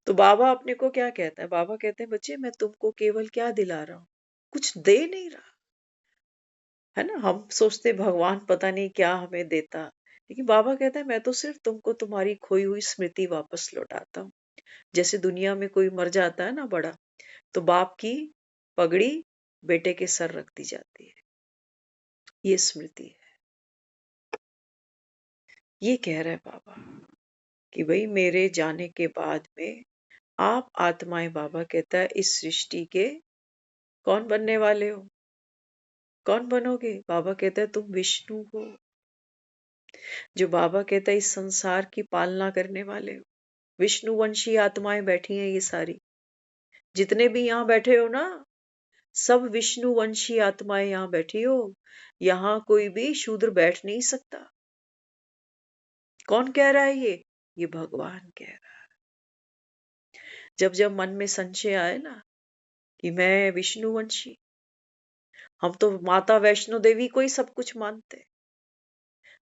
तो बाबा अपने को क्या कहता है, बाबा कहते हैं बच्चे मैं तुमको केवल क्या दिला रहा हूं, कुछ दे नहीं रहा। है ना, हम सोचते भगवान पता नहीं क्या हमें देता, लेकिन बाबा कहता है मैं तो सिर्फ तुमको तुम्हारी खोई हुई स्मृति वापस लौटाता हूँ। जैसे दुनिया में कोई मर जाता है ना बड़ा, तो बाप की पगड़ी बेटे के सर रख दी जाती है, ये स्मृति है। ये कह रहा है बाबा कि भाई मेरे जाने के बाद में आप आत्माएं, बाबा कहता है इस सृष्टि के कौन बनने वाले हो, कौन बनोगे, बाबा कहता है तुम विष्णु हो। जो बाबा कहता है इस संसार की पालना करने वाले हो, विष्णु वंशी आत्माएं बैठी हैं ये सारी, जितने भी यहाँ बैठे हो ना, सब विष्णु वंशी आत्माएं यहाँ बैठी हो। यहाँ कोई भी शूद्र बैठ नहीं सकता। कौन कह रहा है ये भगवान कह रहा है। जब जब मन में संशय आए ना कि मैं विष्णु वंशी, हम तो माता वैष्णो देवी को ही सब कुछ मानते हैं।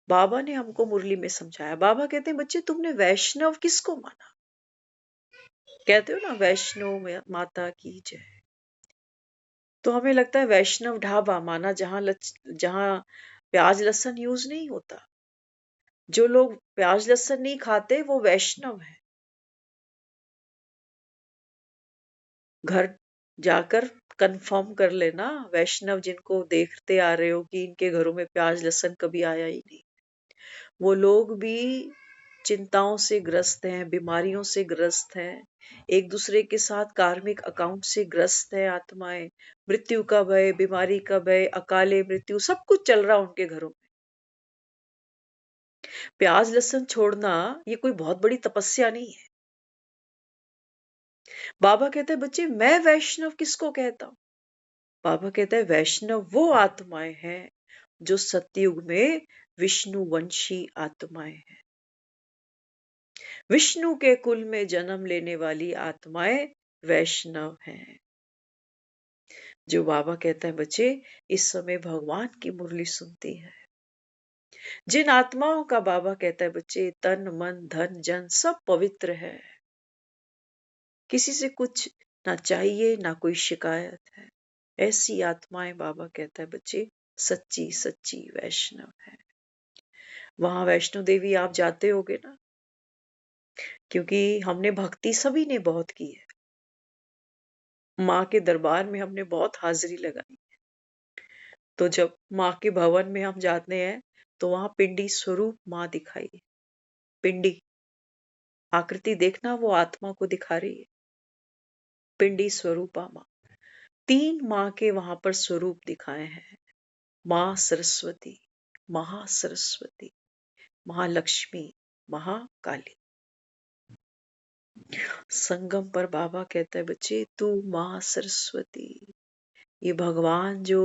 बाबा ने हमको मुरली में समझाया, बाबा कहते हैं बच्चे तुमने वैष्णव किसको माना, कहते हो ना वैष्णो माता की जय, तो हमें लगता है वैष्णव ढाबा माना जहां प्याज लहसुन यूज नहीं होता। जो लोग प्याज लहसुन नहीं खाते वो वैष्णव है। घर जाकर कंफर्म कर लेना, वैष्णव जिनको देखते आ रहे हो कि इनके घरों में प्याज लहसुन कभी आया ही नहीं, वो लोग भी चिंताओं से ग्रस्त हैं, बीमारियों से ग्रस्त हैं, एक दूसरे के साथ कार्मिक अकाउंट से ग्रस्त है आत्माएं, मृत्यु का भय, बीमारी का भय, अकाले मृत्यु, सब कुछ चल रहा उनके घरों में। प्याज लहसुन छोड़ना ये कोई बहुत बड़ी तपस्या नहीं है। बाबा कहते हैं बच्चे मैं वैष्णव किसको कहता हूं, बाबा कहता है वैष्णव वो आत्माएं हैं जो सतयुग में विष्णु वंशी आत्माएं हैं, विष्णु के कुल में जन्म लेने वाली आत्माएं वैष्णव हैं। जो बाबा कहता है बच्चे इस समय भगवान की मुरली सुनती है, जिन आत्माओं का बाबा कहता है बच्चे तन मन धन जन सब पवित्र है, किसी से कुछ ना चाहिए ना कोई शिकायत है, ऐसी आत्माएं बाबा कहता है बच्चे सच्ची सच्ची वैष्णव है। वहां वैष्णो देवी आप जाते होगे ना, क्योंकि हमने भक्ति सभी ने बहुत की है, माँ के दरबार में हमने बहुत हाजिरी लगाई। तो जब माँ के भवन में हम जाते हैं तो वहां पिंडी स्वरूप माँ दिखाई है। पिंडी आकृति देखना, वो आत्मा को दिखा रही है। पिंडी स्वरूपा माँ, 3 माँ के वहां पर स्वरूप दिखाए हैं। माँ सरस्वती, महासरस्वती, महालक्ष्मी, महाकाली। संगम पर बाबा कहता है, बच्चे तू माँ सरस्वती, ये भगवान जो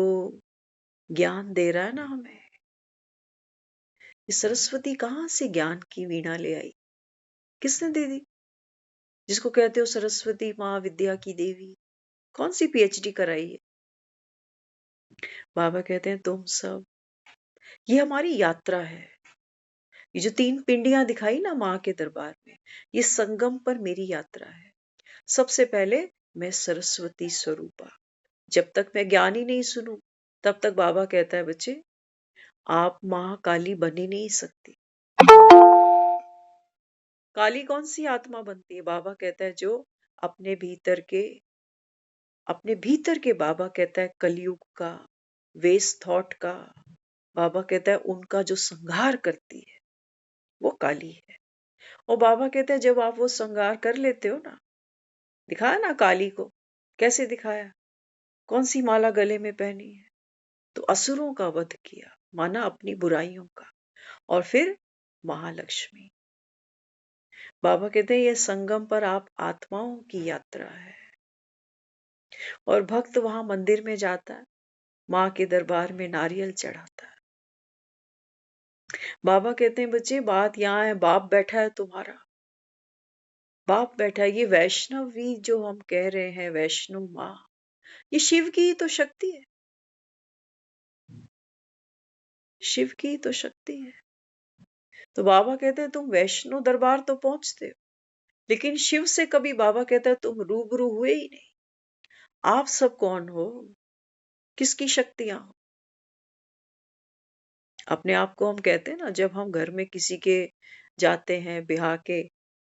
ज्ञान दे रहा है ना हमें, ये सरस्वती कहाँ से ज्ञान की वीणा ले आई? किसने दे दी? जिसको कहते हो सरस्वती माँ विद्या की देवी, कौन सी पीएचडी कराई है? बाबा कहते हैं तुम सब, ये हमारी यात्रा है। ये जो 3 पिंडियां दिखाई ना माँ के दरबार में, ये संगम पर मेरी यात्रा है। सबसे पहले मैं सरस्वती स्वरूपा। जब तक मैं ज्ञान ही नहीं सुनूं, तब तक बाबा कहता है बच्चे आप महाकाली बन ही नहीं सकती। काली कौन सी आत्मा बनती है? बाबा कहता है जो अपने भीतर के, अपने भीतर के, बाबा कहता है कलयुग का, वेस्ट थॉट का, बाबा कहता है उनका जो संहार करती है वो काली है। और बाबा कहते हैं जब आप वो संहार कर लेते हो ना, दिखाया ना काली को, कैसे दिखाया, कौन सी माला गले में पहनी है, तो असुरों का वध किया, माना अपनी बुराइयों का। और फिर महालक्ष्मी, बाबा कहते हैं ये संगम पर आप आत्माओं की यात्रा है। और भक्त वहां मंदिर में जाता है, माँ के दरबार में नारियल चढ़ाता है। बाबा कहते हैं बच्चे बात यहाँ है, बाप बैठा है तुम्हारा, बाप बैठा है। ये वैष्णवी जो हम कह रहे हैं, वैष्णव माँ, ये शिव की ही तो शक्ति है, शिव की ही तो शक्ति है। तो बाबा कहते हैं तुम वैष्णव दरबार तो पहुंचते हो, लेकिन शिव से कभी, बाबा कहता है तुम रूबरू हुए ही नहीं। आप सब कौन हो, किसकी शक्तियां हो? अपने आप को हम कहते हैं ना, जब हम घर में किसी के जाते हैं, ब्याह के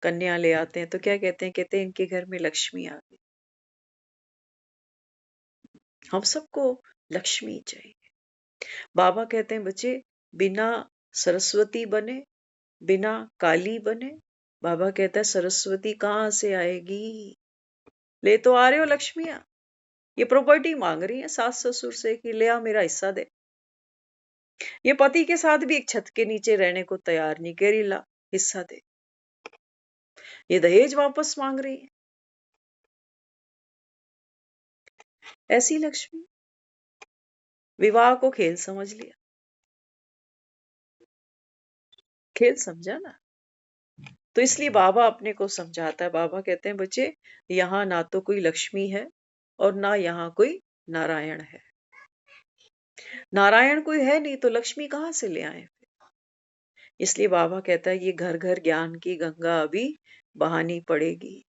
कन्या ले आते हैं तो क्या कहते हैं? कहते हैं इनके घर में लक्ष्मी आ गई। हम सबको लक्ष्मी चाहिए। बाबा कहते हैं बच्चे बिना सरस्वती बने, बिना काली बने, बाबा कहता है सरस्वती कहाँ से आएगी? ले तो आ रहे हो लक्ष्मियां, ये प्रॉपर्टी मांग रही है सास ससुर से कि ले आ मेरा हिस्सा दे। ये पति के साथ भी एक छत के नीचे रहने को तैयार नहीं, कह रही ला हिस्सा दे। ये दहेज वापस मांग रही है। ऐसी लक्ष्मी, विवाह को खेल समझ लिया, खेल समझा ना। तो इसलिए बाबा अपने को समझाता है। बाबा कहते हैं बच्चे यहाँ ना तो कोई लक्ष्मी है और ना यहाँ कोई नारायण है। नारायण कोई है नहीं तो लक्ष्मी कहाँ से ले आए? इसलिए बाबा कहता है ये घर घर ज्ञान की गंगा अभी बहानी पड़ेगी,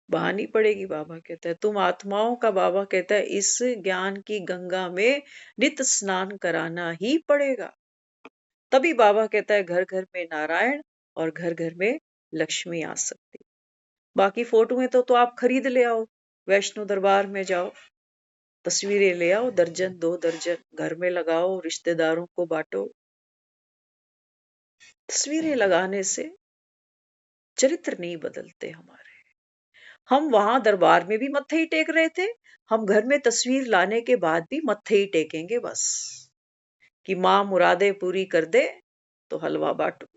बहानी पड़ेगी। बाबा कहता है तुम आत्माओं का, बाबा कहता है इस ज्ञान की गंगा में नित स्नान कराना ही पड़ेगा। तभी बाबा कहता है घर घर में नारायण और घर घर में लक्ष्मी आ सकती। बाकी फोटो तो आप खरीद ले आओ, वैष्णो दरबार में जाओ, तस्वीरें ले आओ, दर्जन 2 दर्जन घर में लगाओ, रिश्तेदारों को बांटो। तस्वीरें लगाने से चरित्र नहीं बदलते हमारे। हम वहां दरबार में भी मत्थे ही टेक रहे थे, हम घर में तस्वीर लाने के बाद भी मत्थे ही टेकेंगे बस, कि माँ मुरादे पूरी कर दे तो हलवा बांटो।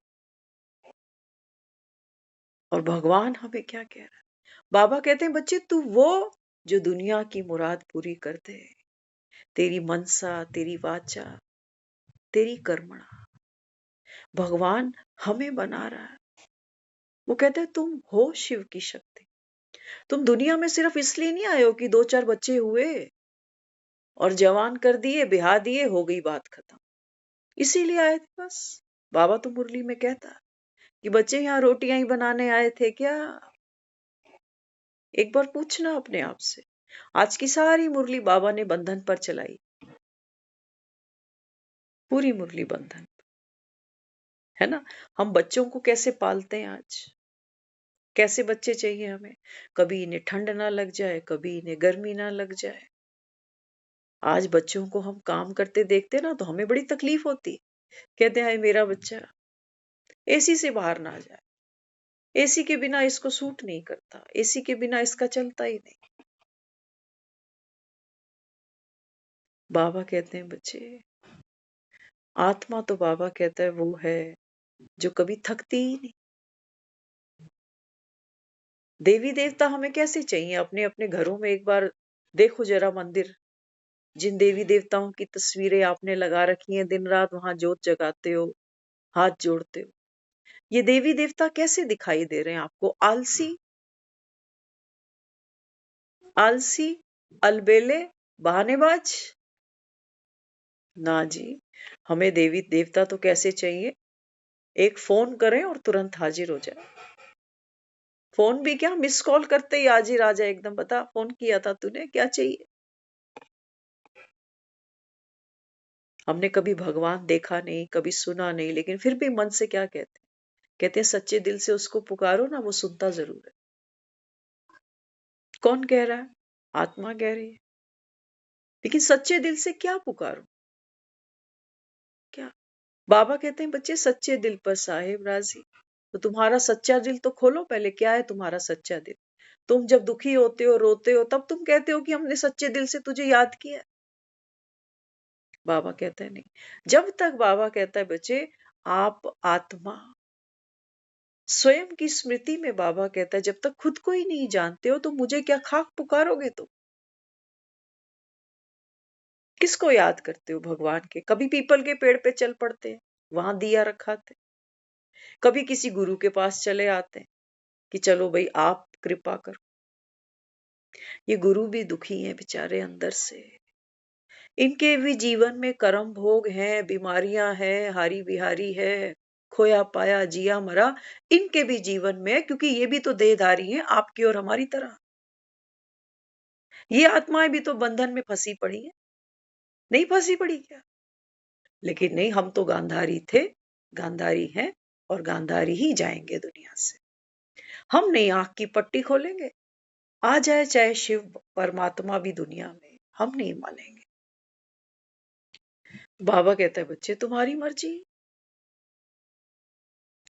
और भगवान हमें क्या कह रहा है? बाबा कहते हैं बच्चे तू वो जो दुनिया की मुराद पूरी कर दे, तेरी मनसा, तेरी वाचा, तेरी कर्मणा। भगवान हमें बना रहा है। वो कहते हैं तुम हो शिव की शक्ति। तुम दुनिया में सिर्फ इसलिए नहीं आए हो कि 2-4 बच्चे हुए और जवान कर दिए, ब्याह दिए, हो गई बात खत्म, इसीलिए आए थे बस। बाबा तो मुरली में कहता कि बच्चे यहाँ रोटियां ही बनाने आए थे क्या? एक बार पूछना अपने आप से। आज की सारी मुरली बाबा ने बंधन पर चलाई, पूरी मुरली बंधन, है ना। हम बच्चों को कैसे पालते हैं आज, कैसे बच्चे चाहिए हमें? कभी इन्हें ठंड ना लग जाए, कभी इन्हें गर्मी ना लग जाए। आज बच्चों को हम काम करते देखते ना तो हमें बड़ी तकलीफ होती है। कहते हैं हाय मेरा बच्चा एसी से बाहर ना जाए। एसी के बिना इसको सूट नहीं करता, एसी के बिना इसका चलता ही नहीं। बाबा कहते हैं बच्चे, आत्मा तो बाबा कहता है वो है जो कभी थकती ही नहीं। देवी देवता हमें कैसे चाहिए? अपने अपने घरों में एक बार देखो जरा मंदिर, जिन देवी देवताओं की तस्वीरें आपने लगा रखी हैं, दिन रात वहां जोत जगाते हो, हाथ जोड़ते हो। ये देवी देवता कैसे दिखाई दे रहे हैं आपको? आलसी, आलसी, अलबेले, बहानेबाज? ना जी, हमें देवी देवता तो कैसे चाहिए? एक फोन करें और तुरंत हाजिर हो जाए। फोन भी क्या, मिस कॉल करते ही हाजिर आ जाए एकदम। बता फोन किया था तूने, क्या चाहिए? हमने कभी भगवान देखा नहीं, कभी सुना नहीं, लेकिन फिर भी मन से क्या कहते हैं? कहते हैं सच्चे दिल से उसको पुकारो ना, वो सुनता जरूर है। कौन कह रहा है? आत्मा कह रही है। लेकिन सच्चे दिल से क्या पुकारो? क्या? बाबा कहते हैं बच्चे सच्चे दिल पर साहेब राजी। तो तुम्हारा सच्चा दिल तो खोलो पहले, क्या है तुम्हारा सच्चा दिल? तुम जब दुखी होते हो, रोते हो, तब तुम कहते हो कि हमने सच्चे दिल से तुझे याद किया। बाबा कहता है नहीं। जब तक बाबा कहता है बच्चे आप आत्मा स्वयं की स्मृति में, बाबा कहता है जब तक खुद को ही नहीं जानते हो तो मुझे क्या खाक पुकारोगे तुम? किसको याद करते हो? भगवान के। कभी पीपल के पेड़ पे चल पड़ते हैं, वहां दिया रखा थे। कभी किसी गुरु के पास चले आते हैं कि चलो भाई आप कृपा करो। ये गुरु भी दुखी हैं बेचारे अंदर से। इनके भी जीवन में कर्म भोग हैं, बीमारियां हैं, हारी बिहारी है, खोया पाया जिया मरा। इनके भी जीवन में है, क्योंकि ये भी तो देहधारी हैं आपकी और हमारी तरह। ये आत्माएं भी तो बंधन में फंसी पड़ी हैं। नहीं फंसी पड़ी क्या? लेकिन नहीं, हम तो गांधारी थे, गांधारी हैं, और गांधारी ही जाएंगे दुनिया से। हम नहीं आंख की पट्टी खोलेंगे। आ जाए चाहे शिव परमात्मा भी दुनिया में, हम नहीं मानेंगे। बाबा कहता है बच्चे तुम्हारी मर्जी,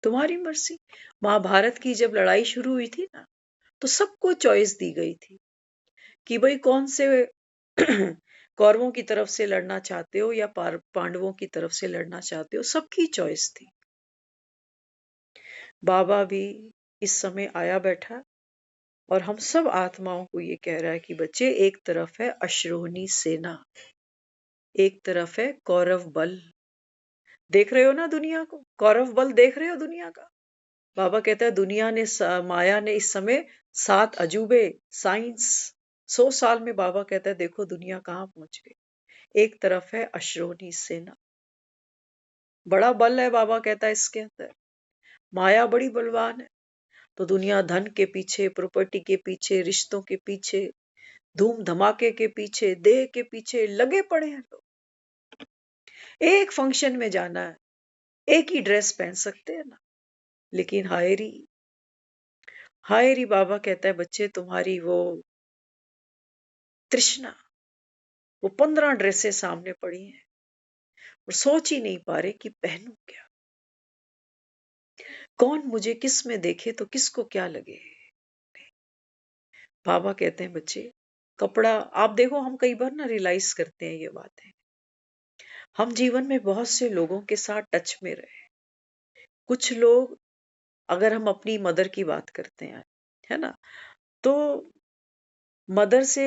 तुम्हारी मर्जी। महाभारत की जब लड़ाई शुरू हुई थी ना, तो सबको चॉइस दी गई थी कि भाई कौन से कौरवों की तरफ से लड़ना चाहते हो या पांडवों की तरफ से लड़ना चाहते हो, सबकी चॉइस थी। बाबा भी इस समय आया बैठा और हम सब आत्माओं को ये कह रहा है कि बच्चे एक तरफ है अश्रोनी सेना, एक तरफ है कौरव बल। देख रहे हो ना दुनिया को? कौरव बल देख रहे हो दुनिया का? बाबा कहता है दुनिया ने माया ने इस समय 7 अजूबे, साइंस, 100 साल में बाबा कहता है देखो दुनिया कहाँ पहुंच गई। एक तरफ है अश्रोनी सेना, बड़ा बल है। बाबा कहता है इसके अंदर माया बड़ी बलवान है। तो दुनिया धन के पीछे, प्रॉपर्टी के पीछे, रिश्तों के पीछे, धूम धमाके के पीछे, देह के पीछे लगे पड़े हैं लोग। एक फंक्शन में जाना है, एक ही ड्रेस पहन सकते हैं ना। लेकिन हाय री बाबा कहता है बच्चे तुम्हारी वो तृष्णा, वो 15 ड्रेसें सामने पड़ी हैं और सोच ही नहीं पा रहे कि पहनूं क्या। कौन मुझे किस में देखे तो किसको क्या लगे। बाबा कहते हैं बच्चे कपड़ा, आप देखो हम कई बार ना रियलाइज करते हैं ये बातें। हम जीवन में बहुत से लोगों के साथ टच में रहे। कुछ लोग, अगर हम अपनी मदर की बात करते हैं, है ना, तो मदर से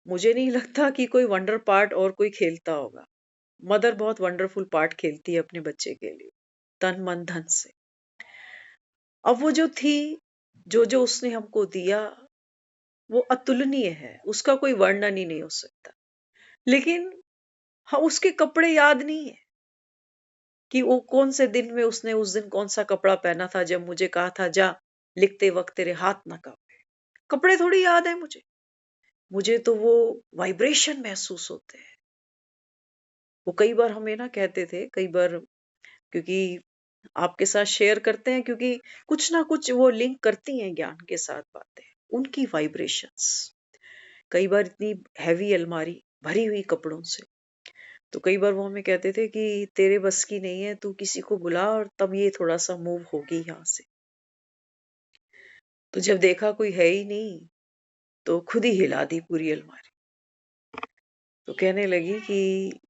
मुझे नहीं लगता कि कोई वंडर पार्ट और कोई खेलता होगा। मदर बहुत वंडरफुल पार्ट खेलती है अपने बच्चे के लिए, तन मन धन से। अब वो जो थी, जो जो उसने हमको दिया, वो अतुलनीय है, उसका कोई वर्णन ही नहीं हो सकता। लेकिन हाँ, उसके कपड़े याद नहीं है कि वो कौन से दिन में उसने उस दिन कौन सा कपड़ा पहना था जब मुझे कहा था जा लिखते वक्त तेरे हाथ ना कांपे। कपड़े थोड़ी याद है मुझे। मुझे तो वो वाइब्रेशन महसूस होते हैं। वो कई बार हमें ना कहते थे, कई बार, क्योंकि आपके साथ शेयर करते हैं क्योंकि कुछ ना कुछ वो लिंक करती हैं ज्ञान के साथ बातें। उनकी वाइब्रेशंस कई बार इतनी हैवी अलमारी भरी हुई कपड़ों से, तो कई बार वो हमें कहते थे कि तेरे बस की नहीं है, तू किसी को बुला और तब ये थोड़ा-सा मूव होगी यहाँ से। तो जब देखा कोई है ही नहीं, तो खुद ही हिला दी पूरी अलमारी। तो कहने लगी कि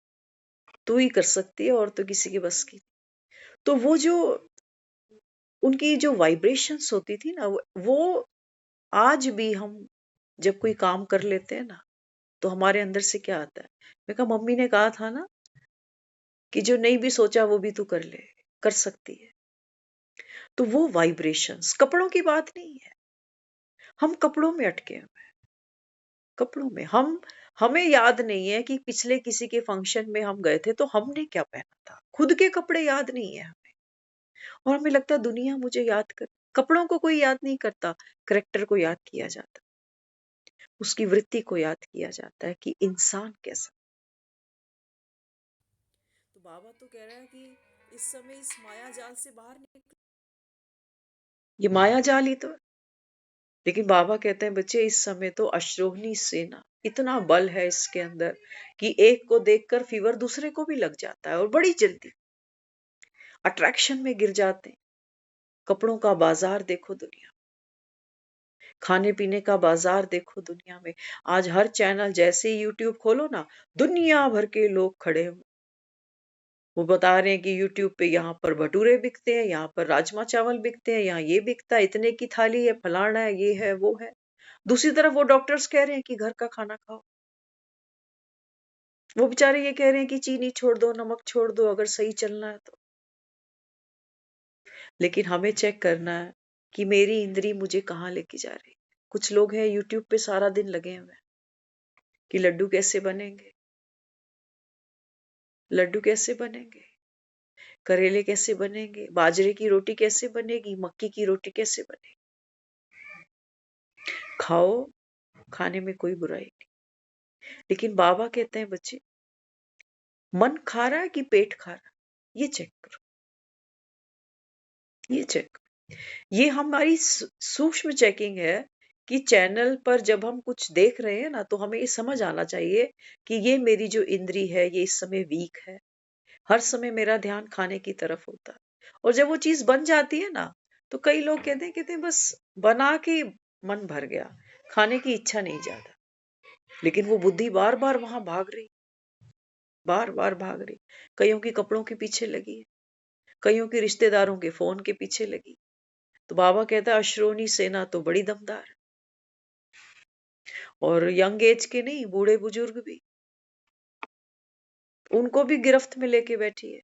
तू ही कर सकती है और तो किसी के बस की। तो वो जो उनकी जो वाइब्रेशंस होती थी ना, वो आज भी हम जब कोई काम कर लेते हैं ना, तो हमारे अंदर से क्या आता है? मैं कहा मम्मी ने कहा था ना कि जो नहीं भी सोचा वो भी तू कर ले, कर सकती है। तो वो वाइब्रेशंस कपड़ों की बात नहीं है। हम कपड़ों में अटके हुए हैं, कपड़ों में। हमें याद नहीं है कि पिछले किसी के फंक्शन में हम गए थे तो हमने क्या पहना था। खुद के कपड़े याद नहीं है हमें और हमें लगता है दुनिया मुझे याद कर। कपड़ों को कोई याद नहीं करता, कैरेक्टर को याद किया जाता, उसकी वृत्ति को याद किया जाता है कि इंसान कैसा। तो बाबा तो कह रहा है कि इस समय इस माया जाल से बाहर निकल। ये माया जाल ही तो है। लेकिन बाबा कहते हैं बच्चे इस समय तो अश्रोहनी सेना इतना बल है इसके अंदर कि एक को देखकर फीवर दूसरे को भी लग जाता है और बड़ी जल्दी अट्रैक्शन में गिर जाते हैं। कपड़ों का बाजार देखो दुनिया, खाने पीने का बाजार देखो दुनिया में। आज हर चैनल जैसे ही यूट्यूब खोलो ना, दुनिया भर के लोग खड़े हो। वो बता रहे हैं कि यूट्यूब पे यहाँ पर भटूरे बिकते हैं, यहाँ पर राजमा चावल बिकते हैं, यहाँ ये बिकता है, इतने की थाली है, फलाना है, ये है, वो है। दूसरी तरफ वो डॉक्टर्स कह रहे हैं कि घर का खाना खाओ। वो बेचारे ये कह रहे हैं कि चीनी छोड़ दो, नमक छोड़ दो अगर सही चलना है तो। लेकिन हमें चेक करना है कि मेरी इंद्री मुझे कहाँ लेके जा रही है। कुछ लोग हैं यूट्यूब पे सारा दिन लगे हुए हैं कि लड्डू कैसे बनेंगे, लड्डू कैसे बनेंगे, करेले कैसे बनेंगे, बाजरे की रोटी कैसे बनेगी, मक्की की रोटी कैसे बनेगी। खाओ, खाने में कोई बुराई नहीं। लेकिन बाबा कहते हैं बच्चे, मन खा रहा है कि पेट खा रहा है, ये चेक करो, ये चेक। ये हमारी सूक्ष्म चेकिंग है कि चैनल पर जब हम कुछ देख रहे हैं ना, तो हमें ये समझ आना चाहिए कि ये मेरी जो इंद्री है ये इस समय वीक है। हर समय मेरा ध्यान खाने की तरफ होता है और जब वो चीज बन जाती है ना, तो कई लोग कहते हैं बस बना के मन भर गया, खाने की इच्छा नहीं ज्यादा। लेकिन वो बुद्धि बार बार वहां भाग रही, बार बार भाग रही। कईयों की कपड़ों के पीछे लगी है, कईयों के रिश्तेदारों के फोन के पीछे लगी। तो बाबा कहता है अश्रोनी सेना तो बड़ी दमदार है, और यंग एज के नहीं, बूढ़े बुजुर्ग भी, उनको भी गिरफ्त में लेके बैठी है।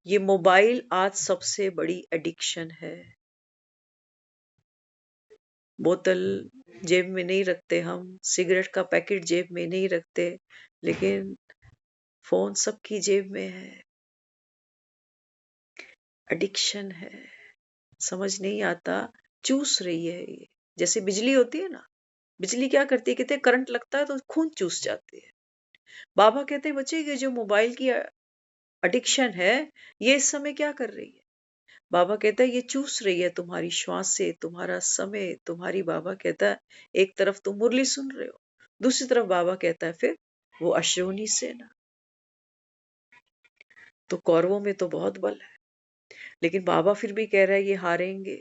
ये मोबाइल आज सबसे बड़ी एडिक्शन है। बोतल जेब में नहीं रखते हम, सिगरेट का पैकेट जेब में नहीं रखते, लेकिन फोन सबकी जेब में है। एडिक्शन है, समझ नहीं आता, चूस रही है ये। जैसे बिजली होती है ना, बिजली क्या करती है, कहते हैं करंट लगता है तो खून चूस जाती है। बाबा कहते हैं बच्चे ये जो मोबाइल की एडिक्शन है, ये इस समय क्या कर रही है। बाबा कहता है ये चूस रही है तुम्हारी श्वास से, तुम्हारा समय, तुम्हारी। बाबा कहता है एक तरफ तुम मुरली सुन रहे हो, दूसरी तरफ बाबा कहता है फिर वो अश्रोनी सेना। तो कौरवों में तो बहुत बल है, लेकिन बाबा फिर भी कह रहा है ये हारेंगे।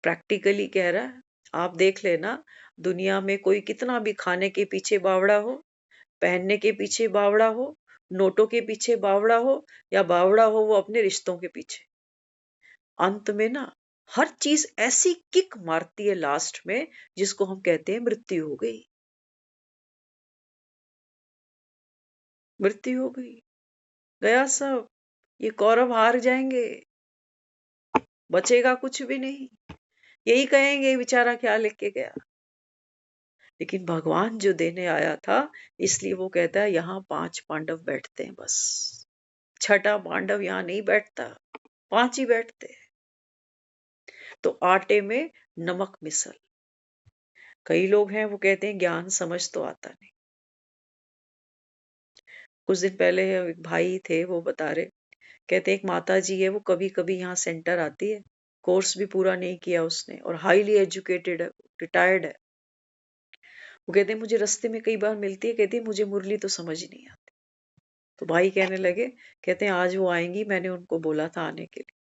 प्रैक्टिकली कह रहा है, आप देख लेना, दुनिया में कोई कितना भी खाने के पीछे बावड़ा हो, पहनने के पीछे बावड़ा हो, नोटों के पीछे बावड़ा हो, या बावड़ा हो वो अपने रिश्तों के पीछे, अंत में ना हर चीज ऐसी किक मारती है लास्ट में, जिसको हम कहते हैं मृत्यु हो गई, मृत्यु हो गई, गया सब। ये कौरव हार जाएंगे, बचेगा कुछ भी नहीं। यही कहेंगे बेचारा क्या लेके गया। लेकिन भगवान जो देने आया था, इसलिए वो कहता है यहाँ 5 पांडव बैठते हैं बस, छठा पांडव यहाँ नहीं बैठता, 5 ही बैठते हैं। तो आटे में नमक मिसल। कई लोग हैं वो कहते हैं ज्ञान समझ तो आता नहीं। कुछ दिन पहले एक भाई थे, वो बता रहे कहते एक माता जी है, वो कभी-कभी यहाँ सेंटर आती है, कोर्स भी पूरा नहीं किया उसने और हाईली एजुकेटेड है, रिटायर्ड है। वो कहते हैं मुझे रास्ते में कई बार मिलती है, कहती है मुझे मुरली तो समझ ही नहीं आती। तो भाई कहने लगे, कहते हैं आज वो आएँगी, मैंने उनको बोला था आने के लिए।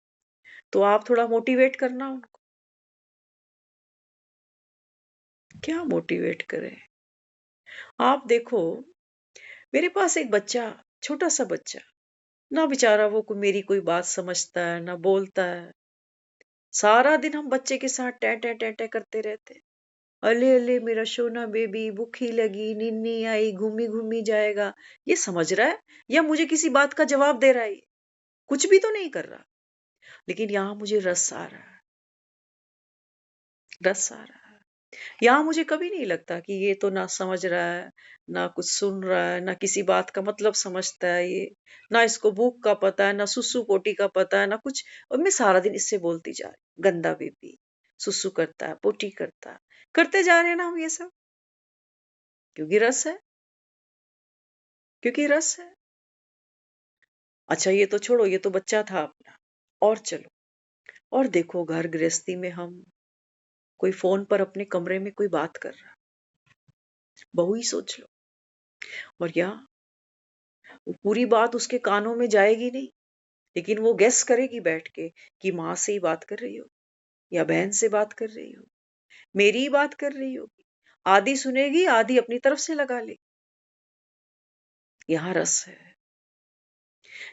तो आप थोड़ा मोटिवेट करना उनको। क्या मोटिवेट करें? आप देखो, मेरे पास एक बच्चा, छोटा-सा बच्चा, ना बेचारा वो मेरी कोई बात समझता है, ना बोलता है। सारा दिन हम बच्चे के साथ टें-टें करते रहते हैं। अले अले मेरा सोना बेबी, भूखी लगी, नींद नहीं आई, घूमी-घूमी जाएगा। ये समझ रहा है या मुझे किसी बात का जवाब दे रहा है ये? कुछ भी तो नहीं कर रहा। लेकिन यहाँ मुझे रस आ रहा है, रस आ रहा है। यहाँ मुझे कभी नहीं लगता कि ये तो ना समझ रहा है, ना कुछ सुन रहा है, ना किसी बात का मतलब समझता है ये, ना इसको भूख का पता है, ना सुसु पोटी का पता है, ना कुछ। और मैं सारा दिन इससे बोलती जा रही हूँ, गंदा बेबी, सुसु करता है, पोटी करता है। करते जा रहे हैं ना हम ये सब, क्योंकि रस है, क्योंकि रस है। अच्छा ये तो छोड़ो, ये तो बच्चा था अपना। और चलो, और देखो घर गृहस्थी में हम, कोई फ़ोन पर अपने कमरे में कोई बात कर रहा है, बहू ही सोच लो। और यहाँ वो पूरी बात उसके कानों में जाएगी नहीं, लेकिन वो गेस करेगी बैठ के कि माँ से ही बात कर रही हो या बहन से बात कर रही हो, मेरी ही बात कर रही होगी। आधी सुनेगी, आधी अपनी तरफ से लगा लेगी। यहाँ रस है।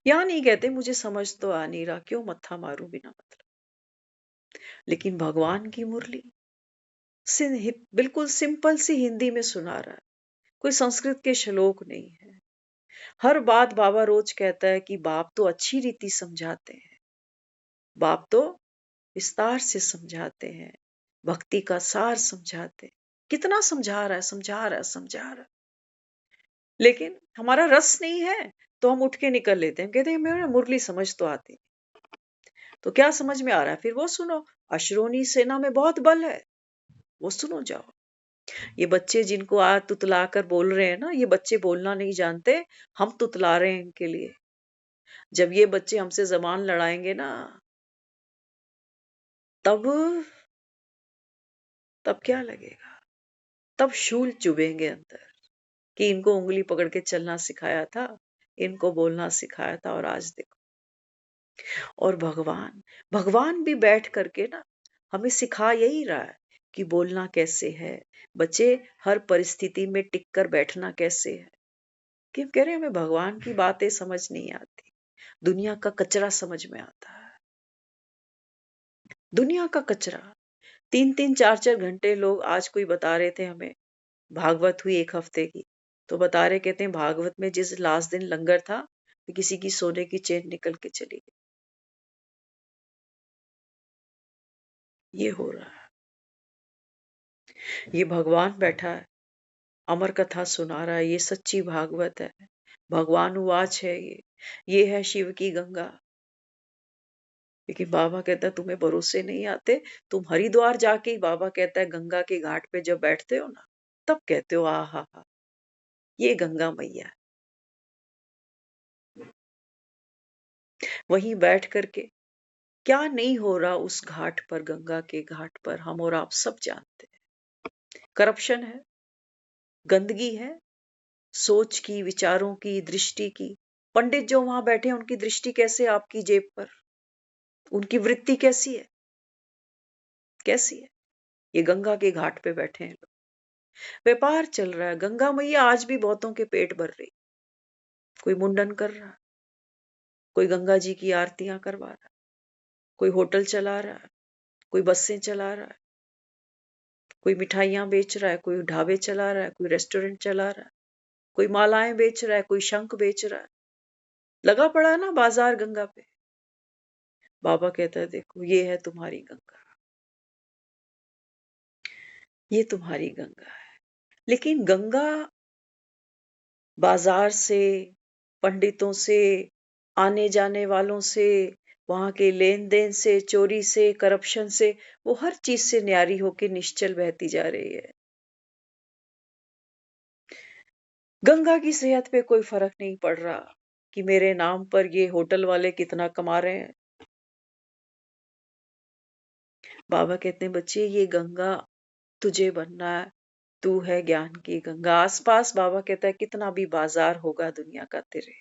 यहाँ नहीं कहते मुझे समझ तो आ नहीं रहा, क्यों मत्था मारूं बिना मतलब। लेकिन भगवान की मुरली बिल्कुल सिंपल सी हिंदी में सुना रहा है, कोई संस्कृत के श्लोक नहीं है। हर बात बाबा रोज कहता है कि बाप तो अच्छी रीति समझाते हैं, बाप तो विस्तार से समझाते हैं, भक्ति का सार समझाते हैं। कितना समझा रहा है, समझा रहा है, समझा रहा है। लेकिन हमारा रस नहीं है, तो हम उठ के निकल लेते हैं, कहते हैं मेरा मुरली समझ तो आती नहीं। तो क्या समझ में आ रहा है, फिर वो सुनो, अश्रोनी सेना में बहुत बल है, वो सुनो जाओ। ये बच्चे जिनको आज तुतला कर बोल रहे हैं ना, ये बच्चे बोलना नहीं जानते, हम तुतला रहे हैं इनके लिए। जब ये बच्चे हमसे जबान लड़ाएंगे ना, तब तब क्या लगेगा? तब शूल चुभेंगे अंदर कि इनको उंगली पकड़ के चलना सिखाया था, इनको बोलना सिखाया था, और आज देखो। और भगवान, भगवान भी बैठ करके ना हमें सिखा यही रहा है कि बोलना कैसे है, बच्चे हर परिस्थिति में टिक कर बैठना कैसे है। कि हम कह रहे हैं हमें भगवान की बातें समझ नहीं आती, दुनिया का कचरा समझ में आता है। दुनिया का कचरा, 3-3 4-4 घंटे लोग, आज कोई बता रहे थे हमें, भागवत हुई 1 हफ्ते की, तो बता रहे, कहते हैं भागवत में जिस लास्ट दिन लंगर था, तो किसी की सोने की चेन निकल के चली गई। ये हो रहा है। ये भगवान बैठा है, अमर कथा सुना रहा है, ये सच्ची भागवत है। भगवान उवाच है ये है शिव की गंगा। लेकिन बाबा कहता है तुम्हें भरोसे नहीं आते, तुम हरिद्वार जाके ही, बाबा कहता है गंगा के घाट पे जब बैठते हो ना, तब कहते हो आ हा हा, ये गंगा मैया है। वहीं बैठ करके क्या नहीं हो रहा उस घाट पर, गंगा के घाट पर, हम और आप सब जानते हैं। करप्शन है, गंदगी है, सोच की, विचारों की, दृष्टि की। पंडित जो वहां बैठे हैं, उनकी दृष्टि कैसे है आपकी जेब पर, उनकी वृत्ति कैसी है, कैसी है। ये गंगा के घाट पे बैठे हैं लोग, व्यापार चल रहा है। गंगा मैया आज भी बहुतों के पेट भर रही, कोई मुंडन कर रहा है, कोई गंगा जी की आरतियां करवा रहा है, कोई होटल चला रहा है, कोई बसें चला रहा है, कोई मिठाइयां बेच रहा है, कोई ढाबे चला रहा है, कोई रेस्टोरेंट चला रहा है, कोई मालाएं बेच रहा है, कोई शंख बेच रहा है। लगा पड़ा है ना बाजार गंगा पे। बाबा कहता है देखो ये है तुम्हारी गंगा, ये तुम्हारी गंगा है। लेकिन गंगा बाजार से, पंडितों से, आने जाने वालों से, वहां के लेन देन से, चोरी से, करप्शन से, वो हर चीज से न्यारी होके निश्चल बहती जा रही है। गंगा की सेहत पे कोई फर्क नहीं पड़ रहा कि मेरे नाम पर ये होटल वाले कितना कमा रहे हैं। बाबा कहते हैं बच्चे ये गंगा तुझे बनना है, तू है ज्ञान की गंगा। आसपास बाबा कहता है कितना भी बाजार होगा दुनिया का तेरे,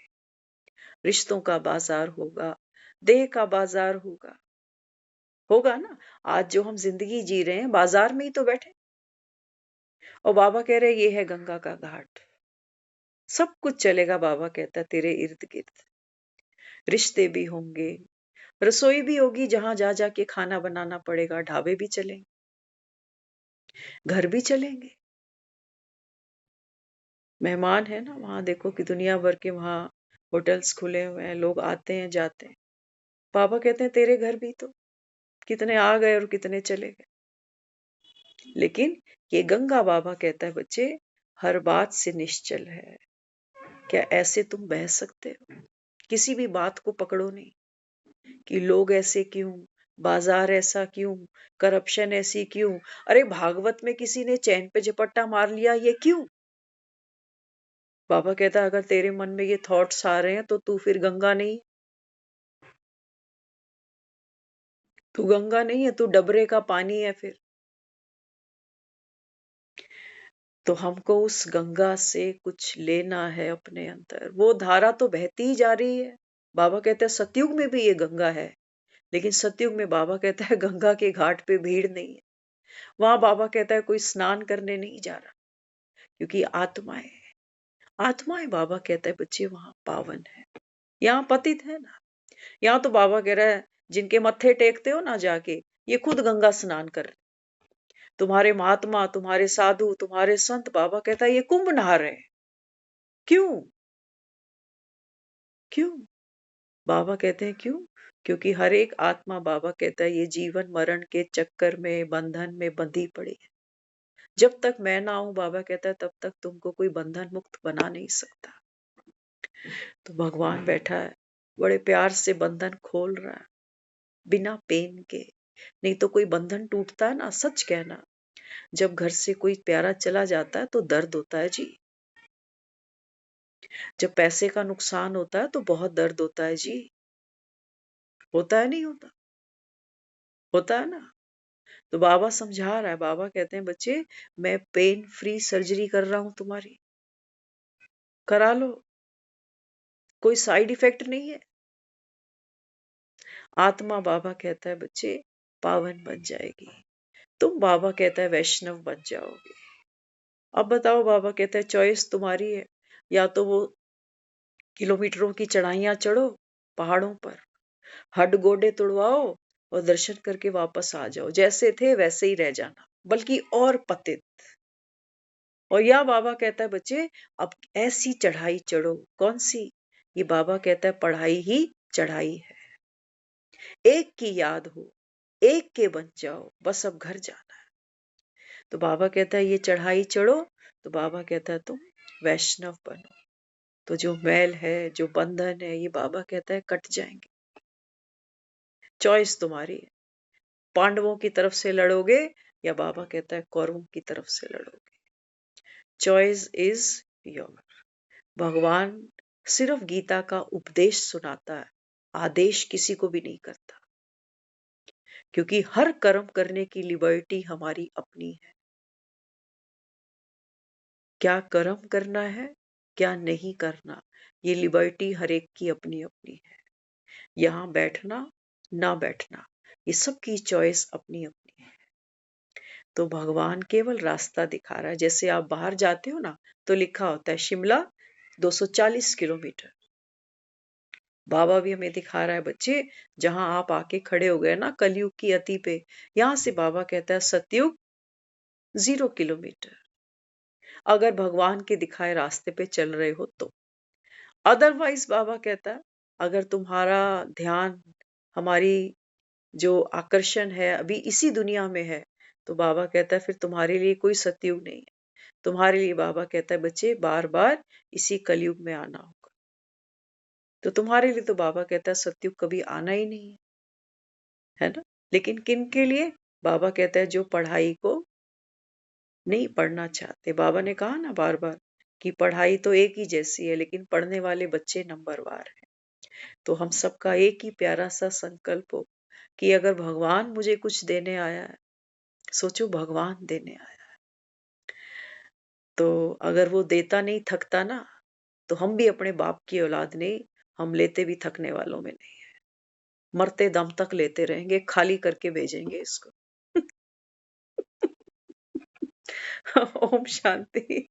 रिश्तों का बाजार होगा, देह का बाजार होगा, होगा ना। आज जो हम जिंदगी जी रहे हैं बाजार में ही तो बैठे। और बाबा कह रहे ये है गंगा का घाट, सब कुछ चलेगा। बाबा कहता है तेरे इर्द गिर्द रिश्ते भी होंगे, रसोई भी होगी, जहां जा जाके खाना बनाना पड़ेगा, ढाबे भी चलेंगे, घर भी चलेंगे। मेहमान है ना वहां, देखो कि दुनिया भर के वहां होटल्स खुले हुए हैं, लोग आते हैं जाते हैं। पापा कहते हैं तेरे घर भी तो कितने आ गए और कितने चले गए। लेकिन ये गंगा बाबा कहता है बच्चे हर बात से निश्चल है। क्या ऐसे तुम बह सकते हो? किसी भी बात को पकड़ो नहीं कि लोग ऐसे क्यों, बाजार ऐसा क्यों, करप्शन ऐसी क्यों। अरे भागवत में किसी ने चैन पे झपट्टा मार लिया, ये क्यों? बाबा कहता है अगर तेरे मन में ये थॉट्स आ रहे हैं तो तू फिर गंगा नहीं, तू गंगा नहीं है, तू डबरे का पानी है फिर। तो हमको उस गंगा से कुछ लेना है अपने अंदर। वो धारा तो बहती ही जा रही है। बाबा कहते हैं सतयुग में भी ये गंगा है, लेकिन सतयुग में बाबा कहता है गंगा के घाट पे भीड़ नहीं है। वहां बाबा कहता है कोई स्नान करने नहीं जा रहा, क्योंकि आत्माएं, आत्माएं बाबा कहता है बच्चे वहां पावन है। यहाँ पतित है ना। यहाँ तो बाबा कह रहा है जिनके मत्थे टेकते हो ना जाके, ये खुद गंगा स्नान कर रहे। तुम्हारे महात्मा, तुम्हारे साधु, तुम्हारे संत, बाबा कहता है ये कुंभ नहा रहे हैं। क्यों? क्यों? बाबा कहते हैं क्यों? क्योंकि हर एक आत्मा, बाबा कहता है ये जीवन मरण के चक्कर में, बंधन में बंधी पड़ी है। जब तक मैं ना आऊं, बाबा कहता है तब तक तुमको कोई बंधन मुक्त बना नहीं सकता। तो भगवान बैठा है, बड़े प्यार से बंधन खोल रहा है, बिना पेन के। नहीं तो कोई बंधन टूटता है ना, सच कहना, जब घर से कोई प्यारा चला जाता है तो दर्द होता है जी। जब पैसे का नुकसान होता है तो बहुत दर्द होता है जी। होता है नहीं होता? होता है ना। तो बाबा समझा रहा है, बाबा कहते हैं बच्चे मैं पेन फ्री सर्जरी कर रहा हूं तुम्हारी, करा लो, कोई साइड इफेक्ट नहीं है। आत्मा, बाबा कहता है बच्चे पावन बन जाएगी। तुम, बाबा कहता है वैष्णव बन जाओगे। अब बताओ, बाबा कहता है चॉइस तुम्हारी है। या तो वो किलोमीटरों की चढ़ाइयां चढ़ो पहाड़ों पर, हड गोडे तुड़वाओ और दर्शन करके वापस आ जाओ, जैसे थे वैसे ही रह जाना, बल्कि और पतित। और या बाबा कहता है बच्चे अब ऐसी चढ़ाई चढ़ो। कौन सी? ये बाबा कहता है पढ़ाई ही चढ़ाई है। एक की याद हो, एक के बन जाओ, बस अब घर जाना है। तो बाबा कहता है ये चढ़ाई चढ़ो। तो बाबा कहता है तुम वैष्णव बनो, तो जो मैल है, जो बंधन है, ये बाबा कहता है कट जाएंगे। चॉइस तुम्हारी है, पांडवों की तरफ से लड़ोगे या बाबा कहता है कौरवों की तरफ से लड़ोगे। Choice is your. भगवान सिर्फ गीता का उपदेश सुनाता है, आदेश किसी को भी नहीं करता, क्योंकि हर कर्म करने की लिबर्टी हमारी अपनी है। क्या कर्म करना है, क्या नहीं करना, ये लिबर्टी हर एक की अपनी अपनी है। यहाँ बैठना, ना बैठना, ये सबकी चॉइस अपनी अपनी है। तो भगवान केवल रास्ता दिखा रहा है। जैसे आप बाहर जाते हो ना, तो लिखा होता है शिमला 240 किलोमीटर। बाबा भी हमें दिखा रहा है बच्चे, जहां आप आके खड़े हो गए ना कलयुग की अति पे, यहां से बाबा कहता है सतयुग 0 किलोमीटर। अगर भगवान के दिखाए रास्ते पे चल रहे हो तो। अदरवाइज बाबा कहता है अगर तुम्हारा ध्यान, हमारी जो आकर्षण है अभी इसी दुनिया में है, तो बाबा कहता है फिर तुम्हारे लिए कोई सतयुग नहीं है। तुम्हारे लिए बाबा कहता है बच्चे बार बार इसी कलयुग में आना होगा। तो तुम्हारे लिए तो बाबा कहता है सतयुग कभी आना ही नहीं है, है ना। लेकिन किन के लिए? बाबा कहता है जो पढ़ाई को नहीं पढ़ना चाहते। बाबा ने कहा ना बार बार कि पढ़ाई तो एक ही जैसी है लेकिन पढ़ने वाले बच्चे नंबरवार हैं। तो हम सबका एक ही प्यारा-सा संकल्प हो कि अगर भगवान मुझे कुछ देने आया है, सोचो भगवान देने आया है, तो अगर वो देता नहीं थकता ना, तो हम भी अपने बाप की औलाद नहीं, हम लेते भी थकने वालों में नहीं है। मरते दम तक लेते रहेंगे, खाली करके भेजेंगे इसको। ओम शांति।